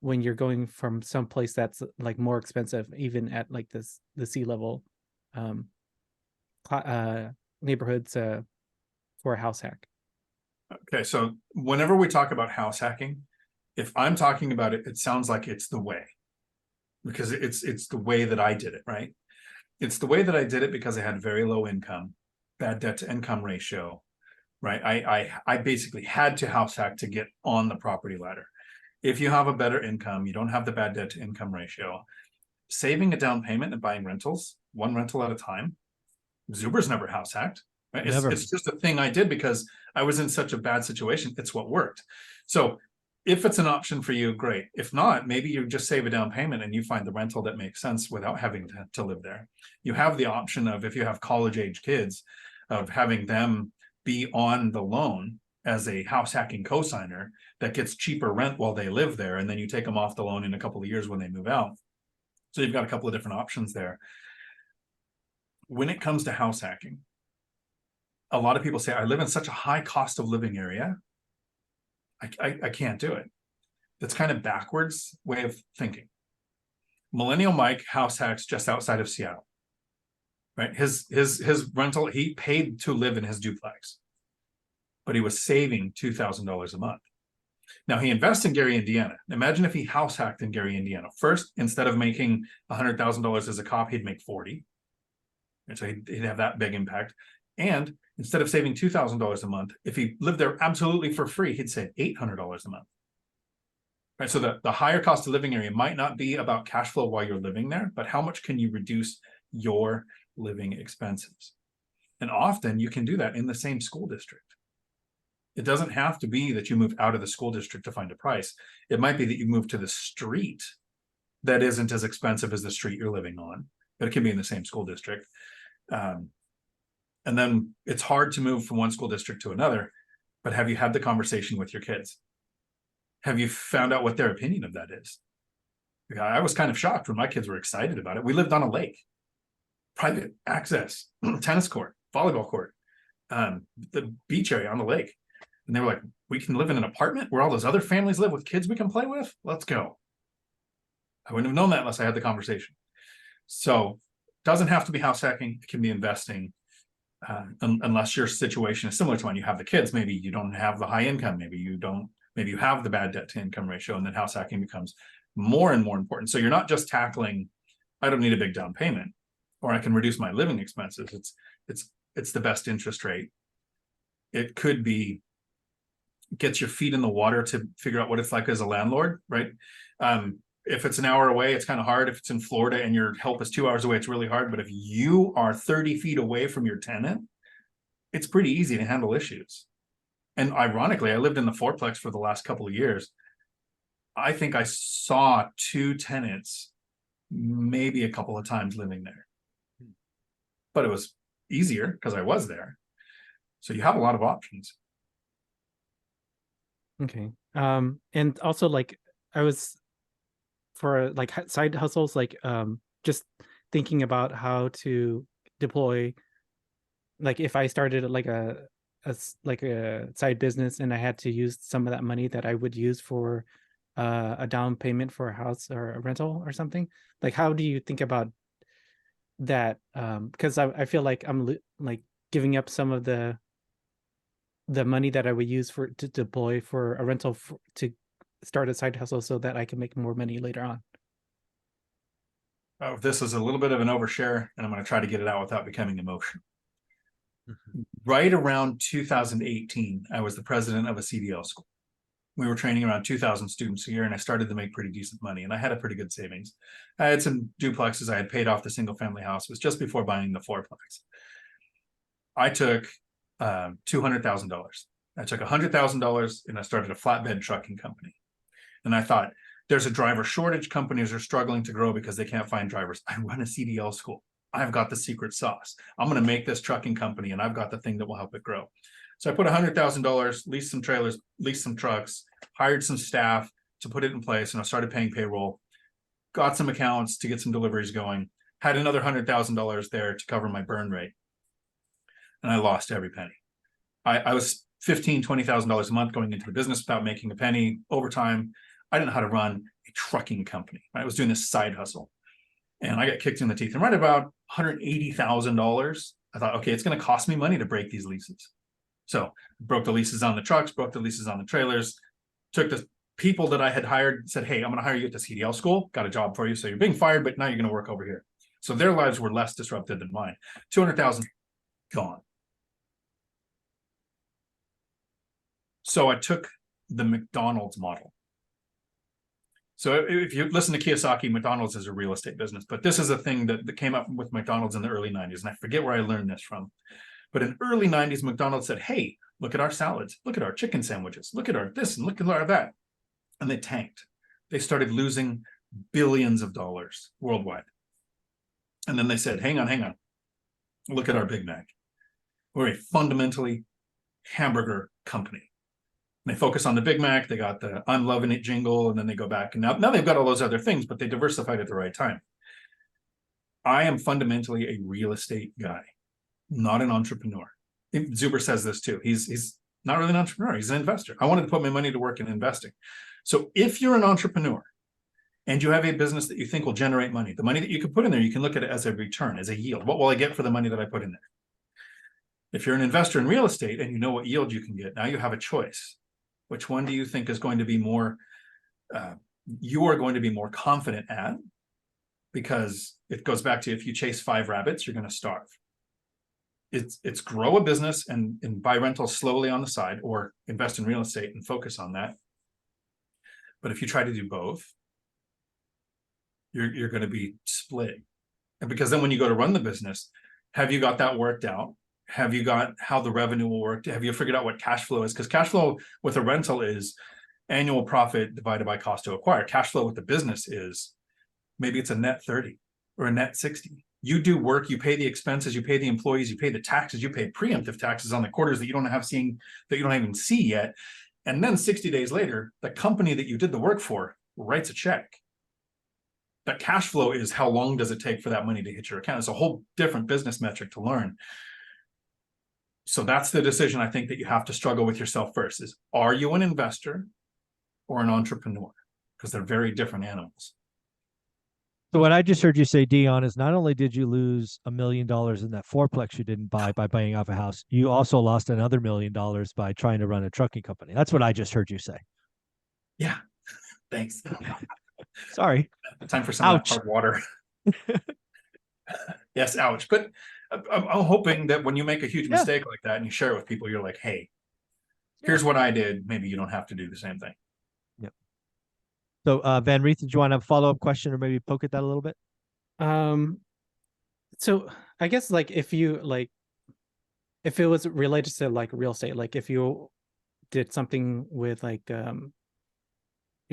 when you're going from some place that's like more expensive, even at like the C level neighborhoods for a house hack?
Okay, so whenever we talk about house hacking, if I'm talking about it, it sounds like it's the way, because it's the way that I did it, right? It's the way that I did it because I had very low income, bad debt to income ratio, right? I basically had to house hack to get on the property ladder. If you have a better income, you don't have the bad debt to income ratio, saving a down payment and buying rentals, one rental at a time. Zuber's never house hacked. Right?
Never.
It's just a thing I did because I was in such a bad situation. It's what worked. So if it's an option for you, great. If not, maybe you just save a down payment and you find the rental that makes sense without having to live there. You have the option of, if you have college age kids, of having them be on the loan as a house hacking cosigner that gets cheaper rent while they live there. And then you take them off the loan in a couple of years when they move out. So you've got a couple of different options there. When it comes to house hacking, a lot of people say, I live in such a high cost of living area, I can't do it. That's kind of backwards way of thinking. Millennial Mike house hacks just outside of Seattle, right? His rental, he paid to live in his duplex, but he was saving $2,000 a month. Now he invests in Gary, Indiana. Imagine if he house hacked in Gary, Indiana. First, instead of making $100,000 as a cop, he'd make 40. And so he'd have that big impact. And instead of saving $2,000 a month, if he lived there absolutely for free, he'd save $800 a month. Right. So the higher cost of living area might not be about cash flow while you're living there, but how much can you reduce your living expenses? And often you can do that in the same school district. It doesn't have to be that you move out of the school district to find a price. It might be that you move to the street that isn't as expensive as the street you're living on, but it can be in the same school district. And then it's hard to move from one school district to another, but have you had the conversation with your kids? Have you found out what their opinion of that is? I was kind of shocked when my kids were excited about it. We lived on a lake, private access, tennis court, volleyball court, the beach area on the lake. And they were like, we can live in an apartment where all those other families live with kids we can play with? Let's go. I wouldn't have known that unless I had the conversation. So it doesn't have to be house hacking. It can be investing. Unless your situation is similar to mine, you have the kids, maybe you don't have the high income, maybe you have the bad debt to income ratio, and then house hacking becomes more and more important. So you're not just tackling, I don't need a big down payment, or I can reduce my living expenses. It's the best interest rate. It could be gets your feet in the water to figure out what it's like as a landlord, right? If it's an hour away, it's kind of hard. If it's in Florida and your help is 2 hours away, it's really hard. But if you are 30 feet away from your tenant, it's pretty easy to handle issues. And ironically, I lived in the fourplex for the last couple of years. I think I saw 2 tenants maybe a couple of times living there. But it was easier because I was there. So you have a lot of options.
Okay. And also like I was for like side hustles, like just thinking about how to deploy, like if I started like a side business and I had to use some of that money that I would use for a down payment for a house or a rental or something, like how do you think about that? Because I feel like I'm like giving up some of the money that I would use to deploy for a rental to start a side hustle so that I can make more money later on.
This is a little bit of an overshare, and I'm going to try to get it out without becoming emotional.
Mhm.
Right around 2018, I was the president of a CDL school. We were training around 2,000 students a year, and I started to make pretty decent money, and I had a pretty good savings. I had some duplexes. I had paid off the single family house. It was just before buying the fourplex. I took $200,000. I took $100,000 and I started a flatbed trucking company. And I thought, there's a driver shortage. Companies are struggling to grow because they can't find drivers. I run a CDL school. I've got the secret sauce. I'm going to make this trucking company, and I've got the thing that will help it grow. So I put $100,000, leased some trailers, leased some trucks, hired some staff to put it in place, and I started paying payroll, got some accounts to get some deliveries going, had another $100,000 there to cover my burn rate. And I lost every penny. I was $15,000, $20,000 a month going into the business without making a penny. Overtime, I didn't know how to run a trucking company. I was doing this side hustle, and I got kicked in the teeth. And right about $180,000, I thought, okay, it's going to cost me money to break these leases. So broke the leases on the trucks, broke the leases on the trailers, took the people that I had hired, said, hey, I'm going to hire you at the CDL school, got a job for you. So you're being fired, but now you're going to work over here. So their lives were less disrupted than mine. 200,000 gone. So I took the McDonald's model. So if you listen to Kiyosaki, McDonald's is a real estate business, but this is a thing that came up with McDonald's in the early 90s. And I forget where I learned this from. But in early 90s, McDonald's said, hey, look at our salads, look at our chicken sandwiches, look at our this and look at our that. And they tanked. They started losing billions of dollars worldwide. And then they said, hang on, look at our Big Mac. We're a fundamentally hamburger company. And they focus on the Big Mac. They got the I'm loving it jingle, and then they go back. And now they've got all those other things, but they diversified at the right time. I am fundamentally a real estate guy, not an entrepreneur. Zuber says this too. He's not really an entrepreneur. He's an investor. I wanted to put my money to work in investing. So if you're an entrepreneur and you have a business that you think will generate money, the money that you can put in there, you can look at it as a return, as a yield. What will I get for the money that I put in there? If you're an investor in real estate and you know what yield you can get, now you have a choice. Which one do you think is going to be more, you are going to be more confident at? Because it goes back to, if you chase 5 rabbits, you're going to starve. It's grow a business and buy rentals slowly on the side, or invest in real estate and focus on that. But if you try to do both, you're going to be split. And because then when you go to run the business, have you got that worked out? Have you got how the revenue will work? Have you figured out what cash flow is? Because cash flow with a rental is annual profit divided by cost to acquire. Cash flow with the business is maybe it's a net 30 or a net 60. You do work, you pay the expenses, you pay the employees, you pay the taxes, you pay preemptive taxes on the quarters that you don't even see yet. And then 60 days later, the company that you did the work for writes a check. That cash flow is how long does it take for that money to hit your account. It's a whole different business metric to learn. So that's the decision I think that you have to struggle with yourself first is, are you an investor or an entrepreneur? Because they're very different animals.
So what I just heard you say, Dion, is not only did you lose $1 million in that fourplex you didn't buy by buying off a house, you also lost another $1 million by trying to run a trucking company. That's what I just heard you say.
Yeah. Thanks.
Sorry.
Time for some of that hard water. Yes, ouch. But I'm hoping that when you make a huge mistake like that and you share it with people, you're like, hey, here's what I did. Maybe you don't have to do the same thing.
Yep. So Van Reeth, did you want to have a follow-up question or maybe poke at that a little bit?
So I guess like if it was related to like real estate, like if you did something with like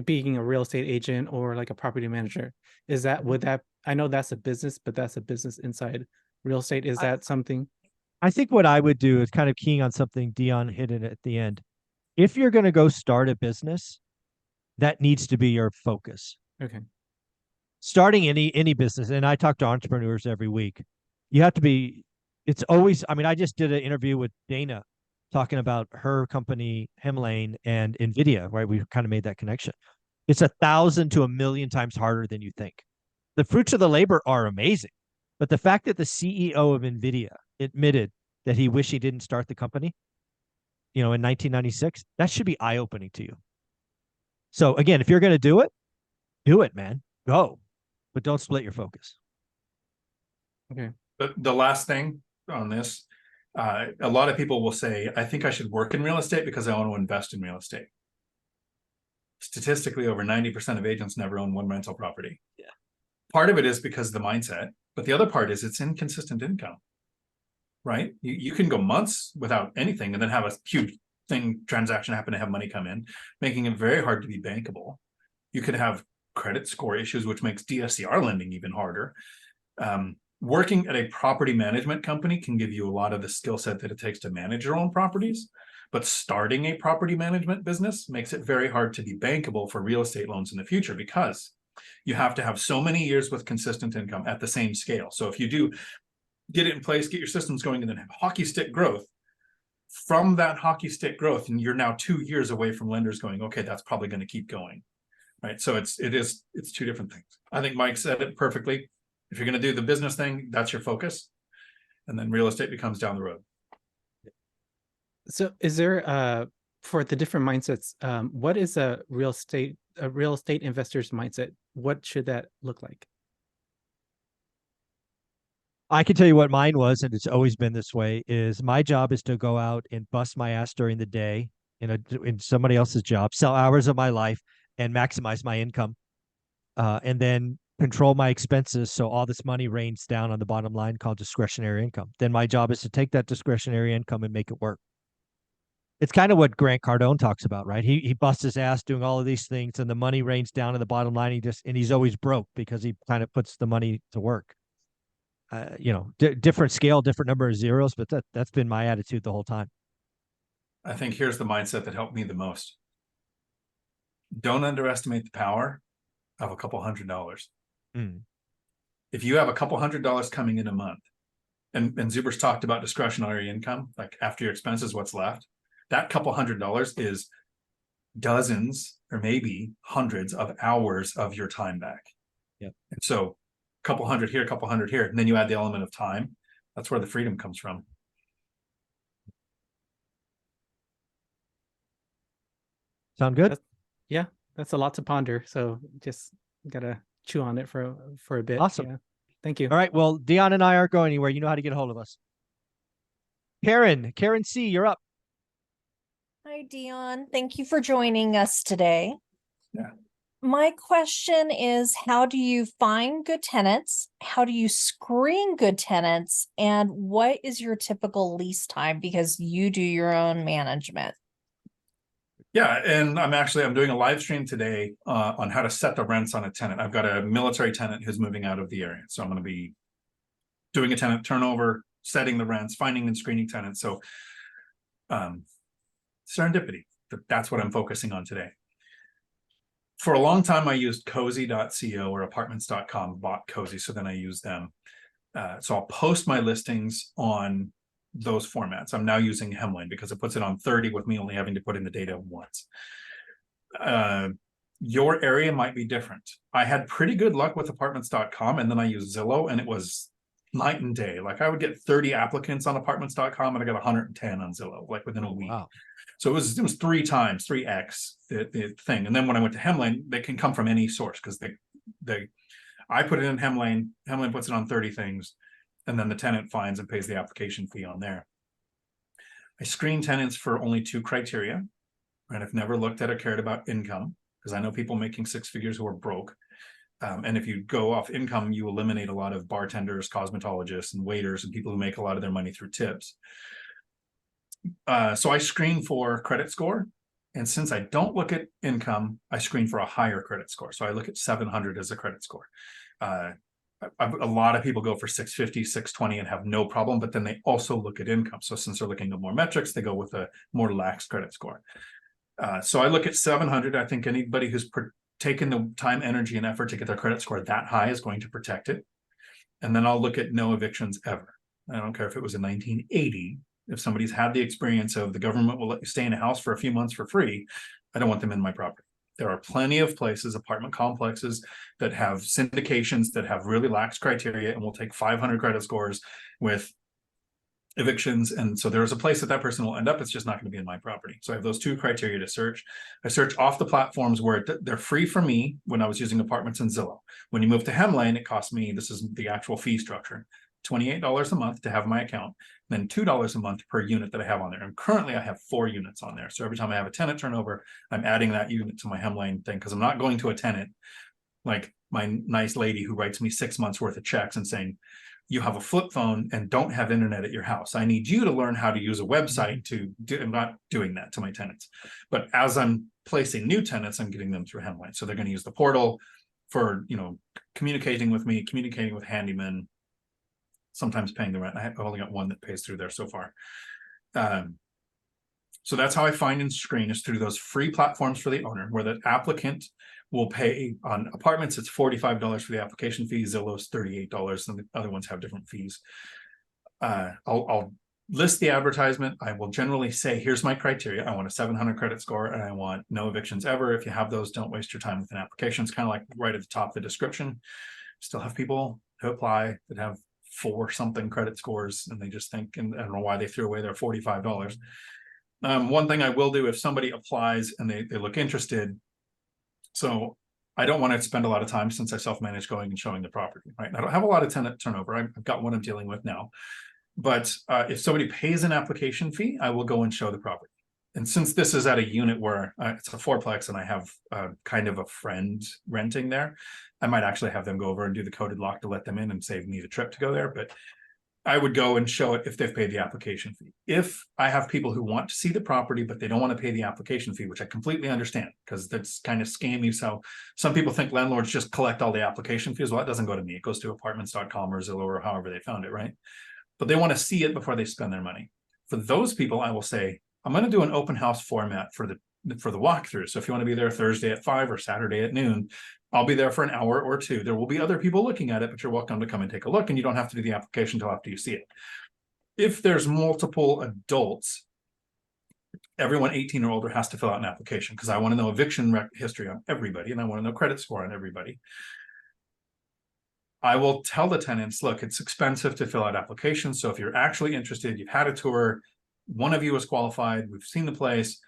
being a real estate agent or like a property manager, I know that's a business, but that's a business inside real estate. Is that something?
I think what I would do is kind of keying on something Dion hit in at the end. If you're going to go start a business, that needs to be your focus.
Okay.
Starting any business, and I talk to entrepreneurs every week, you have to be, it's always, I mean, I just did an interview with Dana talking about her company, Hemlane and NVIDIA, right? We kind of made that connection. It's 1,000 to 1,000,000 times harder than you think. The fruits of the labor are amazing, but the fact that the CEO of NVIDIA admitted that he wished he didn't start the company, in 1996, that should be eye-opening to you. So again, if you're going to do it, man. Go. But don't split your focus.
Okay.
But the last thing on this, a lot of people will say, I think I should work in real estate because I want to invest in real estate. Statistically, over 90% of agents never own one rental property.
Yeah.
Part of it is because of the mindset, but the other part is it's inconsistent income, right? You can go months without anything and then have a huge transaction happen to have money come in, making it very hard to be bankable. You could have credit score issues, which makes DSCR lending even harder. Working at a property management company can give you a lot of the skill set that it takes to manage your own properties, but starting a property management business makes it very hard to be bankable for real estate loans in the future, because you have to have so many years with consistent income at the same scale. So if you do get it in place, get your systems going, and then have hockey stick growth, from that hockey stick growth, and you're now 2 years away from lenders going, okay, that's probably going to keep going, right? So it's two different things. I think Mike said it perfectly. If you're going to do the business thing, that's your focus, and then real estate becomes down the road.
So is there for the different mindsets, what is a real estate investor's mindset? What should that look like?
I can tell you what mine was, and it's always been this way, is my job is to go out and bust my ass during the day in somebody else's job, sell hours of my life, and maximize my income. And then control my expenses so all this money rains down on the bottom line called discretionary income. Then my job is to take that discretionary income and make it work. It's kind of what Grant Cardone talks about, right? He busts his ass doing all of these things, and the money rains down on the bottom line. He's always broke because he kind of puts the money to work. Different scale, different number of zeros, but that's been my attitude the whole time.
I think here's the mindset that helped me the most. Don't underestimate the power of a couple $100. If you have a couple $100 coming in a month, and Zuber's talked about discretionary income, like after your expenses, what's left, that couple $100 is dozens or maybe hundreds of hours of your time back.
Yep.
And so a couple hundred here, a couple hundred here, and then you add the element of time. That's where the freedom comes from.
Sound good?
Yeah, that's a lot to ponder. So just gotta chew on it for a bit.
Awesome.
Yeah. Thank you.
All right. Well, Dion and I aren't going anywhere. You know how to get a hold of us. Karen C., you're up.
Hi, Dion. Thank you for joining us today.
Yeah.
My question is, how do you find good tenants? How do you screen good tenants? And what is your typical lease time? Because you do your own management.
Yeah, and I'm doing a live stream today on how to set the rents on a tenant. I've got a military tenant who's moving out of the area. So I'm going to be doing a tenant turnover, setting the rents, finding and screening tenants. So serendipity, that's what I'm focusing on today. For a long time, I used cozy.co or apartments.com, bought Cozy, so then I use them. So I'll post my listings on those formats. I'm now using Hemline because it puts it on 30 with me only having to put in the data once. Your area might be different. I had pretty good luck with apartments.com, and then I used Zillow, and it was night and day. Like I would get 30 applicants on apartments.com and I got 110 on Zillow, like within a week.
Wow.
So it was 3x the thing. And then when I went to Hemline, they can come from any source because I put it in Hemline puts it on 30 things, and then the tenant finds and pays the application fee on there. I screen tenants for only 2 criteria, and I've never looked at or cared about income because I know people making 6 figures who are broke. And if you go off income, you eliminate a lot of bartenders, cosmetologists, and waiters, and people who make a lot of their money through tips. So I screen for credit score. And since I don't look at income, I screen for a higher credit score. So I look at 700 as a credit score. A lot of people go for 650, 620 and have no problem, but then they also look at income. So since they're looking at more metrics, they go with a more lax credit score. So I look at 700. I think anybody who's taken the time, energy, and effort to get their credit score that high is going to protect it. And then I'll look at no evictions ever. I don't care if it was in 1980. If somebody's had the experience of the government will let you stay in a house for a few months for free, I don't want them in my property. There are plenty of places, apartment complexes that have syndications that have really lax criteria and will take 500 credit scores with evictions. And so there's a place that person will end up. It's just not going to be in my property. So I have those two criteria to search. I search off the platforms where they're free for me when I was using apartments in Zillow. When you move to Hemlane, it costs me, this is the actual fee structure, $28 a month to have my account, then $2 a month per unit that I have on there. And currently I have 4 units on there. So every time I have a tenant turnover, I'm adding that unit to my Hemlane thing, because I'm not going to a tenant like my nice lady who writes me 6 months worth of checks and saying, you have a flip phone and don't have internet at your house. I need you to learn how to use a website to do. I'm not doing that to my tenants. But as I'm placing new tenants, I'm getting them through Hemlane. So they're going to use the portal for, communicating with me, communicating with handymen, sometimes paying the rent. I've only got one that pays through there so far. So that's how I find and screen, is through those free platforms for the owner, where the applicant will pay. On apartments, it's $45 for the application fee. Zillow's $38, and the other ones have different fees. I'll list the advertisement. I will generally say, here's my criteria. I want a 700 credit score, and I want no evictions ever. If you have those, don't waste your time with an application. It's kind of like right at the top of the description. Still have people who apply that have 4 something credit scores, and they just think, and I don't know why they threw away their $45. One thing I will do, if somebody applies and they look interested, so I don't want to spend a lot of time, since I self-manage, going and showing the property, right? I don't have a lot of tenant turnover. I've got one I'm dealing with now. But if somebody pays an application fee, I will go and show the property. And since this is at a unit where it's a 4-plex and I have kind of a friend renting there, I might actually have them go over and do the coded lock to let them in and save me the trip to go there. But I would go and show it if they've paid the application fee. If I have people who want to see the property, but they don't want to pay the application fee, which I completely understand, because that's kind of scammy. So some people think landlords just collect all the application fees. Well, that doesn't go to me. It goes to apartments.com or Zillow or however they found it, right? But they want to see it before they spend their money. For those people, I will say, I'm going to do an open house format for the walkthrough. So if you want to be there Thursday at 5 or Saturday at noon, I'll be there for an hour or 2. There will be other people looking at it, but you're welcome to come and take a look, and you don't have to do the application until after you see it. If there's multiple adults, everyone 18 or older has to fill out an application, because I want to know eviction history on everybody, and I want to know credit score on everybody. I will tell the tenants, look, it's expensive to fill out applications. So if you're actually interested, you've had a tour, one of you is qualified, we've seen the place.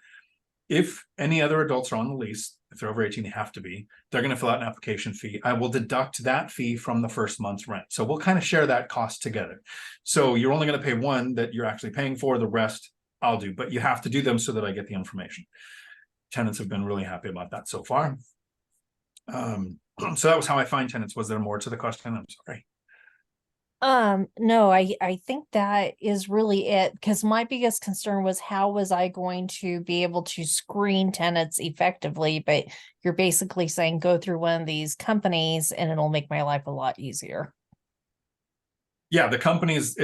If any other adults are on the lease, if they're over 18, they have to be, they're going to fill out an application fee. I will deduct that fee from the first month's rent. So we'll kind of share that cost together. So you're only going to pay one that you're actually paying for, the rest I'll do, but you have to do them so that I get the information. Tenants have been really happy about that so far. So that was how I find tenants. Was there more to the question? I'm sorry.
No, I think that is really it, because my biggest concern was, how was I going to be able to screen tenants effectively? But you're basically saying go through one of these companies and it'll make my life a lot easier.
Yeah, the companies,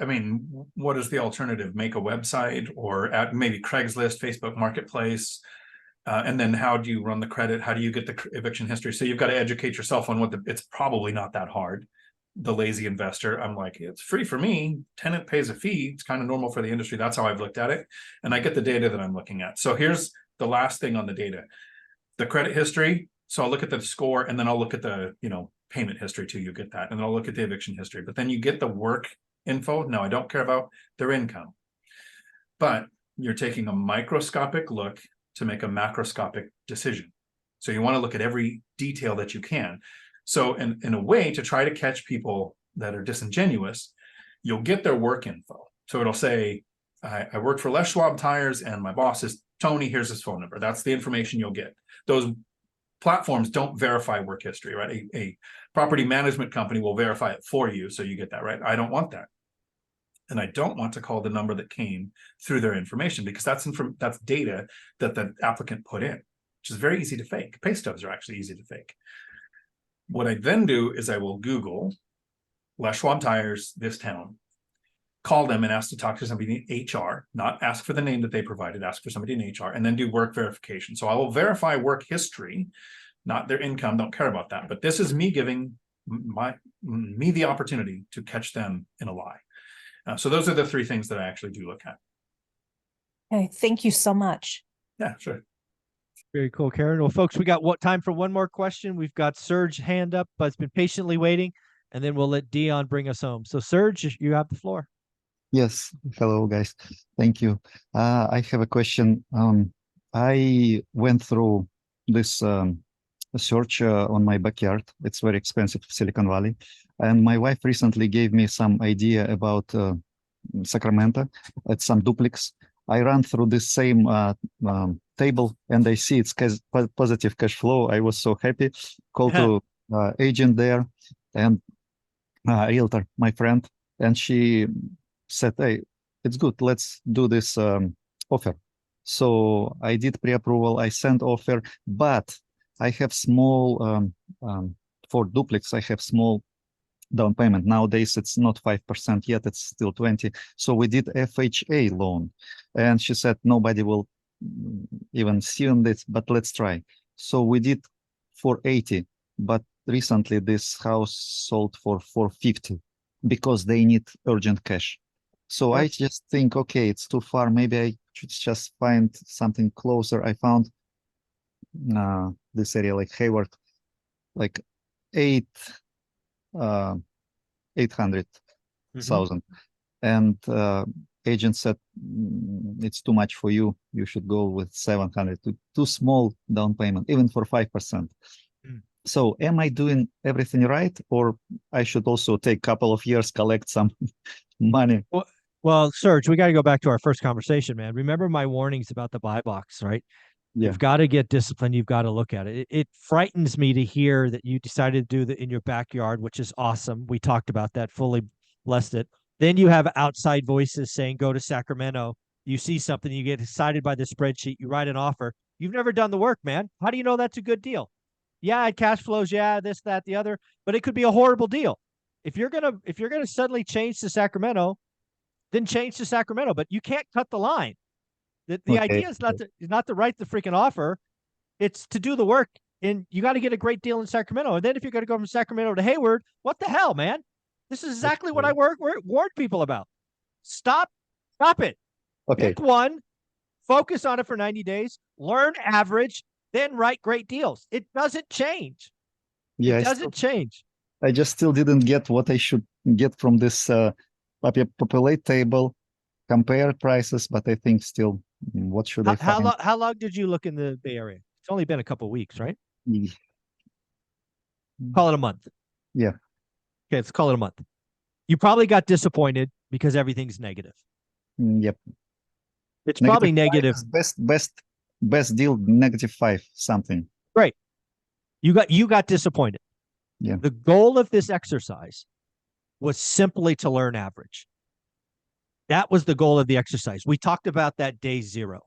I mean, what is the alternative? Make a website, or at maybe Craigslist, Facebook Marketplace. And then how do you run the credit? How do you get the eviction history? So you've got to educate yourself on it's probably not that hard. The lazy investor, I'm like, it's free for me. Tenant pays a fee. It's kind of normal for the industry. That's how I've looked at it. And I get the data that I'm looking at. So here's the last thing on the data, the credit history. So I'll look at the score, and then I'll look at the, payment history too. You get that. And then I'll look at the eviction history, but then you get the work info. No, I don't care about their income, but you're taking a microscopic look to make a macroscopic decision. So you want to look at every detail that you can. So in a way, to try to catch people that are disingenuous, you'll get their work info. So it'll say, I work for Les Schwab Tires and my boss is Tony, here's his phone number. That's the information you'll get. Those platforms don't verify work history, right? A property management company will verify it for you, so you get that, right? I don't want that. And I don't want to call the number that came through their information, because that's data that the applicant put in, which is very easy to fake. Pay stubs are actually easy to fake. What I then do is I will Google Les Schwab Tires, this town, call them and ask to talk to somebody in HR, not ask for the name that they provided, ask for somebody in HR, and then do work verification. So I will verify work history, not their income, don't care about that. But this is me giving me the opportunity to catch them in a lie. So those are the 3 things that I actually do look at.
Okay, thank you so much.
Yeah, sure.
Very cool, Karen. Well, folks, we got time for one more question. We've got Serge hand up, but it's been patiently waiting, and then we'll let Dion bring us home. So Serge, you have the floor.
Yes, hello guys. Thank you. I have a question. I went through this search on my backyard. It's very expensive, Silicon Valley. And my wife recently gave me some idea about Sacramento at some duplex. I ran through this same table and I see it's positive cash flow. I was so happy. Called to agent there and realtor, my friend, and she said, "Hey, it's good. Let's do this offer." So I did pre-approval. I sent offer, but I have small for duplex. I have small down payment. Nowadays, it's not 5% yet. It's still 20. So we did FHA loan, and she said nobody will even see on this, but let's try. So we did 480, but recently this house sold for 450 because they need urgent cash. So I just think, okay, it's too far. Maybe I should just find something closer. I found this area like Hayward, like 800,000, and agent said it's too much for you. You should go with 700. Too small down payment, even for 5%. So am I doing everything right, or I should also take a couple of years, collect some money?
Well, Serge, we got to go back to our first conversation, man. Remember my warnings about the buy box, right?
Yeah.
You've got to get disciplined. You've got to look at it. It frightens me to hear that you decided to do that in your backyard, which is awesome. We talked about that, fully blessed it. Then you have outside voices saying, go to Sacramento. You see something, you get excited by the spreadsheet, you write an offer. You've never done the work, man. How do you know that's a good deal? Yeah, it cash flows. Yeah, this, that, the other, but it could be a horrible deal. If you're gonna suddenly change to Sacramento, then change to Sacramento. But you can't cut the line. The idea is not to write the freaking offer. It's to do the work, and you got to get a great deal in Sacramento. And then if you're going to go from Sacramento to Hayward, what the hell, man? This is exactly what I warned people about. Stop it.
Okay.
Pick one, focus on it for 90 days, learn average, then write great deals. It doesn't change.
Yeah,
it doesn't change.
I just still didn't get what I should get from this populate table, compare prices, but I think still, what should I find?
How long did you look in the Bay Area? It's only been a couple of weeks, right? Call it a month.
Yeah.
Okay, let's call it a month. You probably got disappointed because everything's negative.
Yep.
It's probably negative.
Best deal, -5 something.
Great. You got disappointed.
Yeah.
The goal of this exercise was simply to learn average. That was the goal of the exercise. We talked about that day 0.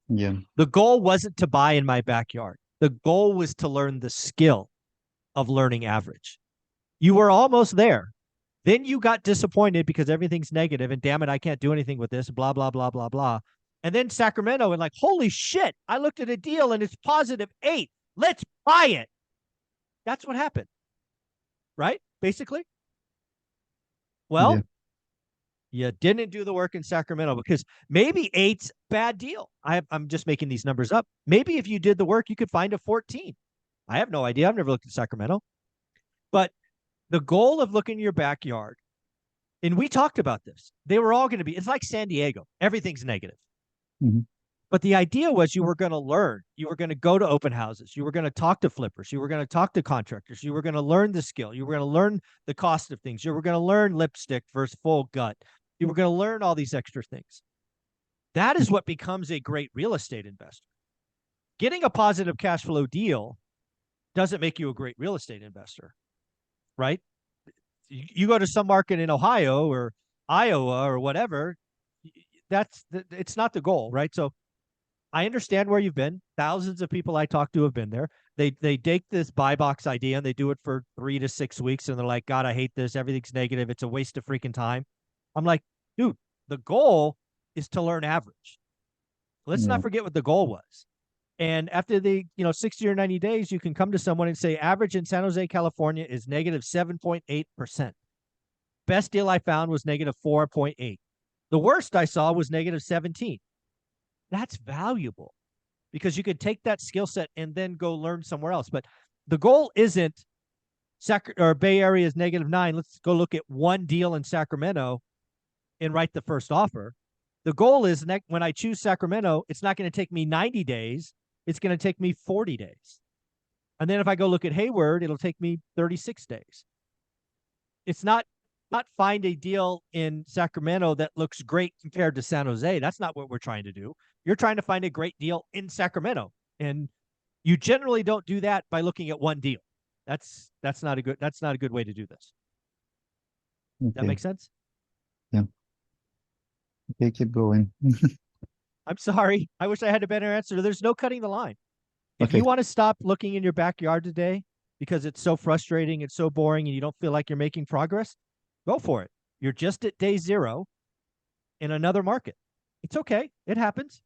Yeah.
The goal wasn't to buy in my backyard. The goal was to learn the skill of learning average. You were almost there. Then you got disappointed because everything's negative and damn it, I can't do anything with this, blah, blah, blah, blah, blah. And then Sacramento and like, holy shit, I looked at a deal and it's +8. Let's buy it. That's what happened. Right? Basically. Well, you didn't do the work in Sacramento because maybe 8's bad deal. I'm just making these numbers up. Maybe if you did the work, you could find a 14. I have no idea. I've never looked at Sacramento. But the goal of looking at your backyard, and we talked about this, they were all going to be, it's like San Diego. Everything's negative. But the idea was you were going to learn. You were going to go to open houses. You were going to talk to flippers. You were going to talk to contractors. You were going to learn the skill. You were going to learn the cost of things. You were going to learn lipstick versus full gut. You were going to learn all these extra things. That is what becomes a great real estate investor. Getting a positive cash flow deal doesn't make you a great real estate investor, right? You go to some market in Ohio or Iowa or whatever, it's not the goal, right? So I understand where you've been. Thousands of people I talk to have been there. They take this buy box idea and they do it for 3 to 6 weeks and they're like, God, I hate this. Everything's negative. It's a waste of freaking time. I'm like, dude, the goal is to learn average. Let's not forget what the goal was. And after the 60 or 90 days, you can come to someone and say average in San Jose, California is -7.8%. Best deal I found was -4.8. The worst I saw was -17. That's valuable because you could take that skill set and then go learn somewhere else. But the goal isn't Bay Area is -9. Let's go look at one deal in Sacramento and write the first offer. The goal is when I choose Sacramento, it's not going to take me 90 days. It's going to take me 40 days. And then if I go look at Hayward, it'll take me 36 days. It's not find a deal in Sacramento that looks great compared to San Jose. That's not what we're trying to do. You're trying to find a great deal in Sacramento. And you generally don't do that by looking at one deal. That's not a good way to do this.
Okay.
That makes sense?
Yeah. Okay, keep going.
I'm sorry. I wish I had a better answer. There's no cutting the line. If
Okay.
you want to stop looking in your backyard today because it's so frustrating, it's so boring, and you don't feel like you're making progress, go for it. You're just at day 0 in another market. It's okay. It happens.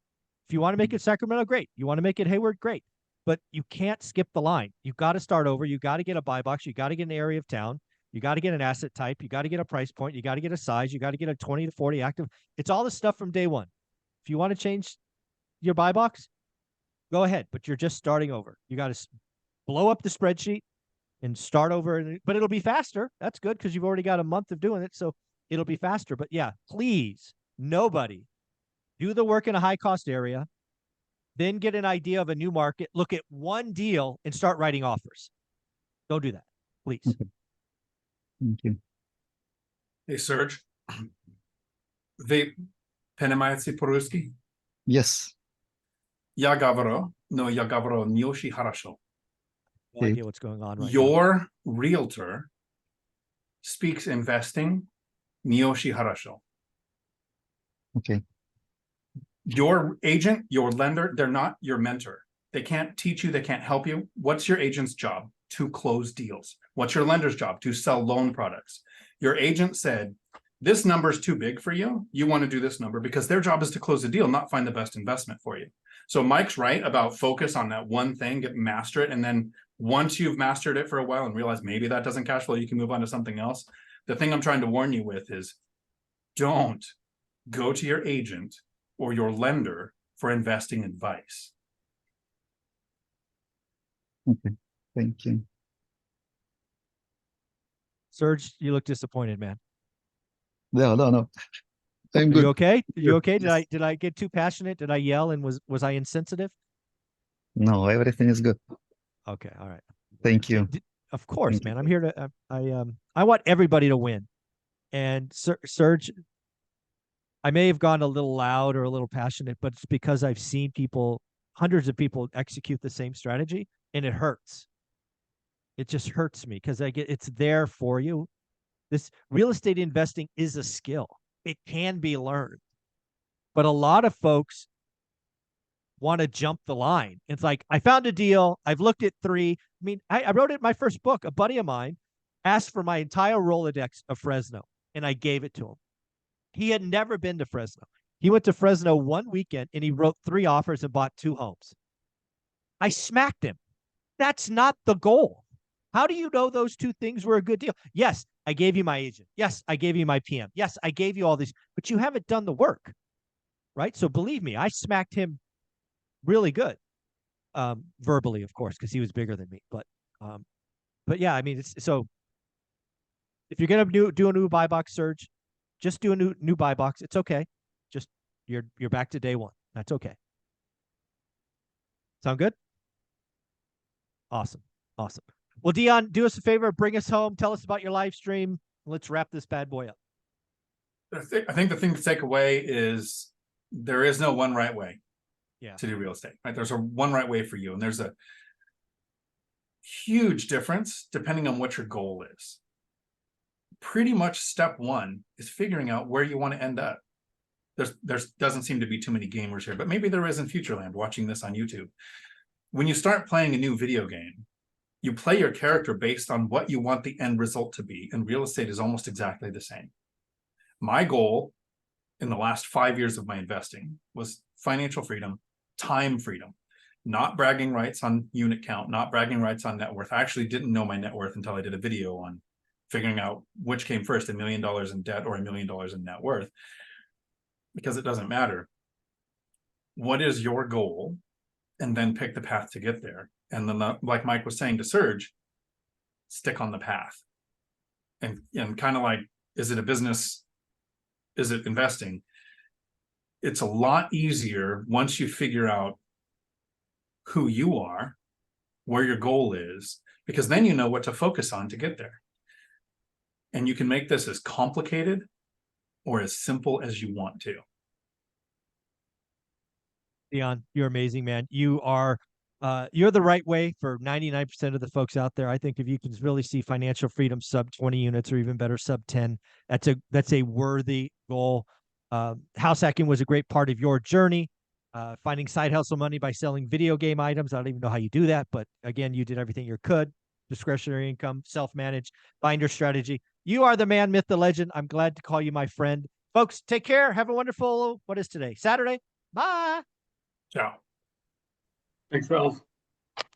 If you want to make it Sacramento, great. You want to make it Hayward, great. But you can't skip the line. You've got to start over. You got to get a buy box. You got to get an area of town. You got to get an asset type. You got to get a price point. You got to get a size. You got to get a 20 to 40 active. It's all the stuff from day 1. If you want to change your buy box, go ahead. But you're just starting over. You got to blow up the spreadsheet and start over. But it'll be faster. That's good because you've already got a month of doing it. So it'll be faster. But yeah, please, nobody do the work in a high cost area. Then get an idea of a new market, look at one deal and start writing offers. Don't do that, please.
Okay. Thank you.
Hey, Serge. Wy понимаете по-русски?
Yes.
Я говорю, но я говорю не очень хорошо.
No idea what's going on right now.
Your realtor speaks investing не очень хорошо.
Okay.
Your agent, your lender, they're not your mentor. They can't teach you, they can't help you. What's your agent's job? To close deals. What's your lender's job? To sell loan products. Your agent said, this number is too big for you. You want to do this number because their job is to close the deal, not find the best investment for you. So Mike's right about focus on that one thing, master it. And then once you've mastered it for a while and realize maybe that doesn't cash flow, you can move on to something else. The thing I'm trying to warn you with is don't go to your agent or your lender for investing advice.
Okay. Thank you.
Serge, you look disappointed, man.
No. I'm
Are
good.
you okay? Are you okay?
Yes.
Did I get too passionate? Did I yell and was I insensitive?
No, everything is good.
Okay, all right.
Thank you.
Of course,
Thank you.
man. I'm here to I want everybody to win. And Serge, I may have gone a little loud or a little passionate, but it's because I've seen hundreds of people execute the same strategy, and it hurts. It just hurts me because it's there for you. This real estate investing is a skill. It can be learned. But a lot of folks want to jump the line. It's like, I found a deal. I've looked at 3. I mean, I wrote it in my first book. A buddy of mine asked for my entire Rolodex of Fresno, and I gave it to him. He had never been to Fresno. He went to Fresno one weekend, and he wrote 3 offers and bought 2 homes. I smacked him. That's not the goal. How do you know those 2 things were a good deal? Yes, I gave you my agent. Yes, I gave you my PM. Yes, I gave you all these, but you haven't done the work, right? So believe me, I smacked him really good, verbally, of course, because he was bigger than me. But yeah, I mean, so if you're gonna do a new buy box, Serge, just do a new buy box. It's okay. Just you're back to day 1. That's okay. Sound good? Awesome. Well, Dion, do us a favor, bring us home, tell us about your live stream. Let's wrap this bad boy up.
I think the thing to take away is there is no one right way to do real estate, right? There's a one right way for you. And there's a huge difference depending on what your goal is. Pretty much step 1 is figuring out where you want to end up. There doesn't seem to be too many gamers here, but maybe there is in Futureland watching this on YouTube. When you start playing a new video game, you play your character based on what you want the end result to be, and real estate is almost exactly the same. My goal in the last 5 years of my investing was financial freedom, time freedom, not bragging rights on unit count, not bragging rights on net worth. I actually didn't know my net worth until I did a video on figuring out which came first, $1 million in debt or $1 million in net worth, because it doesn't matter. What is your goal? And then pick the path to get there. And then, like Mike was saying to Serge, stick on the path. And kind of like, is it a business is it investing? It's a lot easier once you figure out who you are, where your goal is, because then you know what to focus on to get there. And you can make this as complicated or as simple as you want to.
Dion, you're amazing, man. You're the right way for 99% of the folks out there. I think if you can really see financial freedom sub 20 units or even better sub 10, that's a worthy goal. House hacking was a great part of your journey. Finding side hustle money by selling video game items. I don't even know how you do that, but again, you did everything you could. Discretionary income, self-managed, binder strategy. You are the man, myth, the legend. I'm glad to call you my friend. Folks, take care. Have a wonderful, what is today? Saturday. Bye.
Ciao.
Thanks, fellas.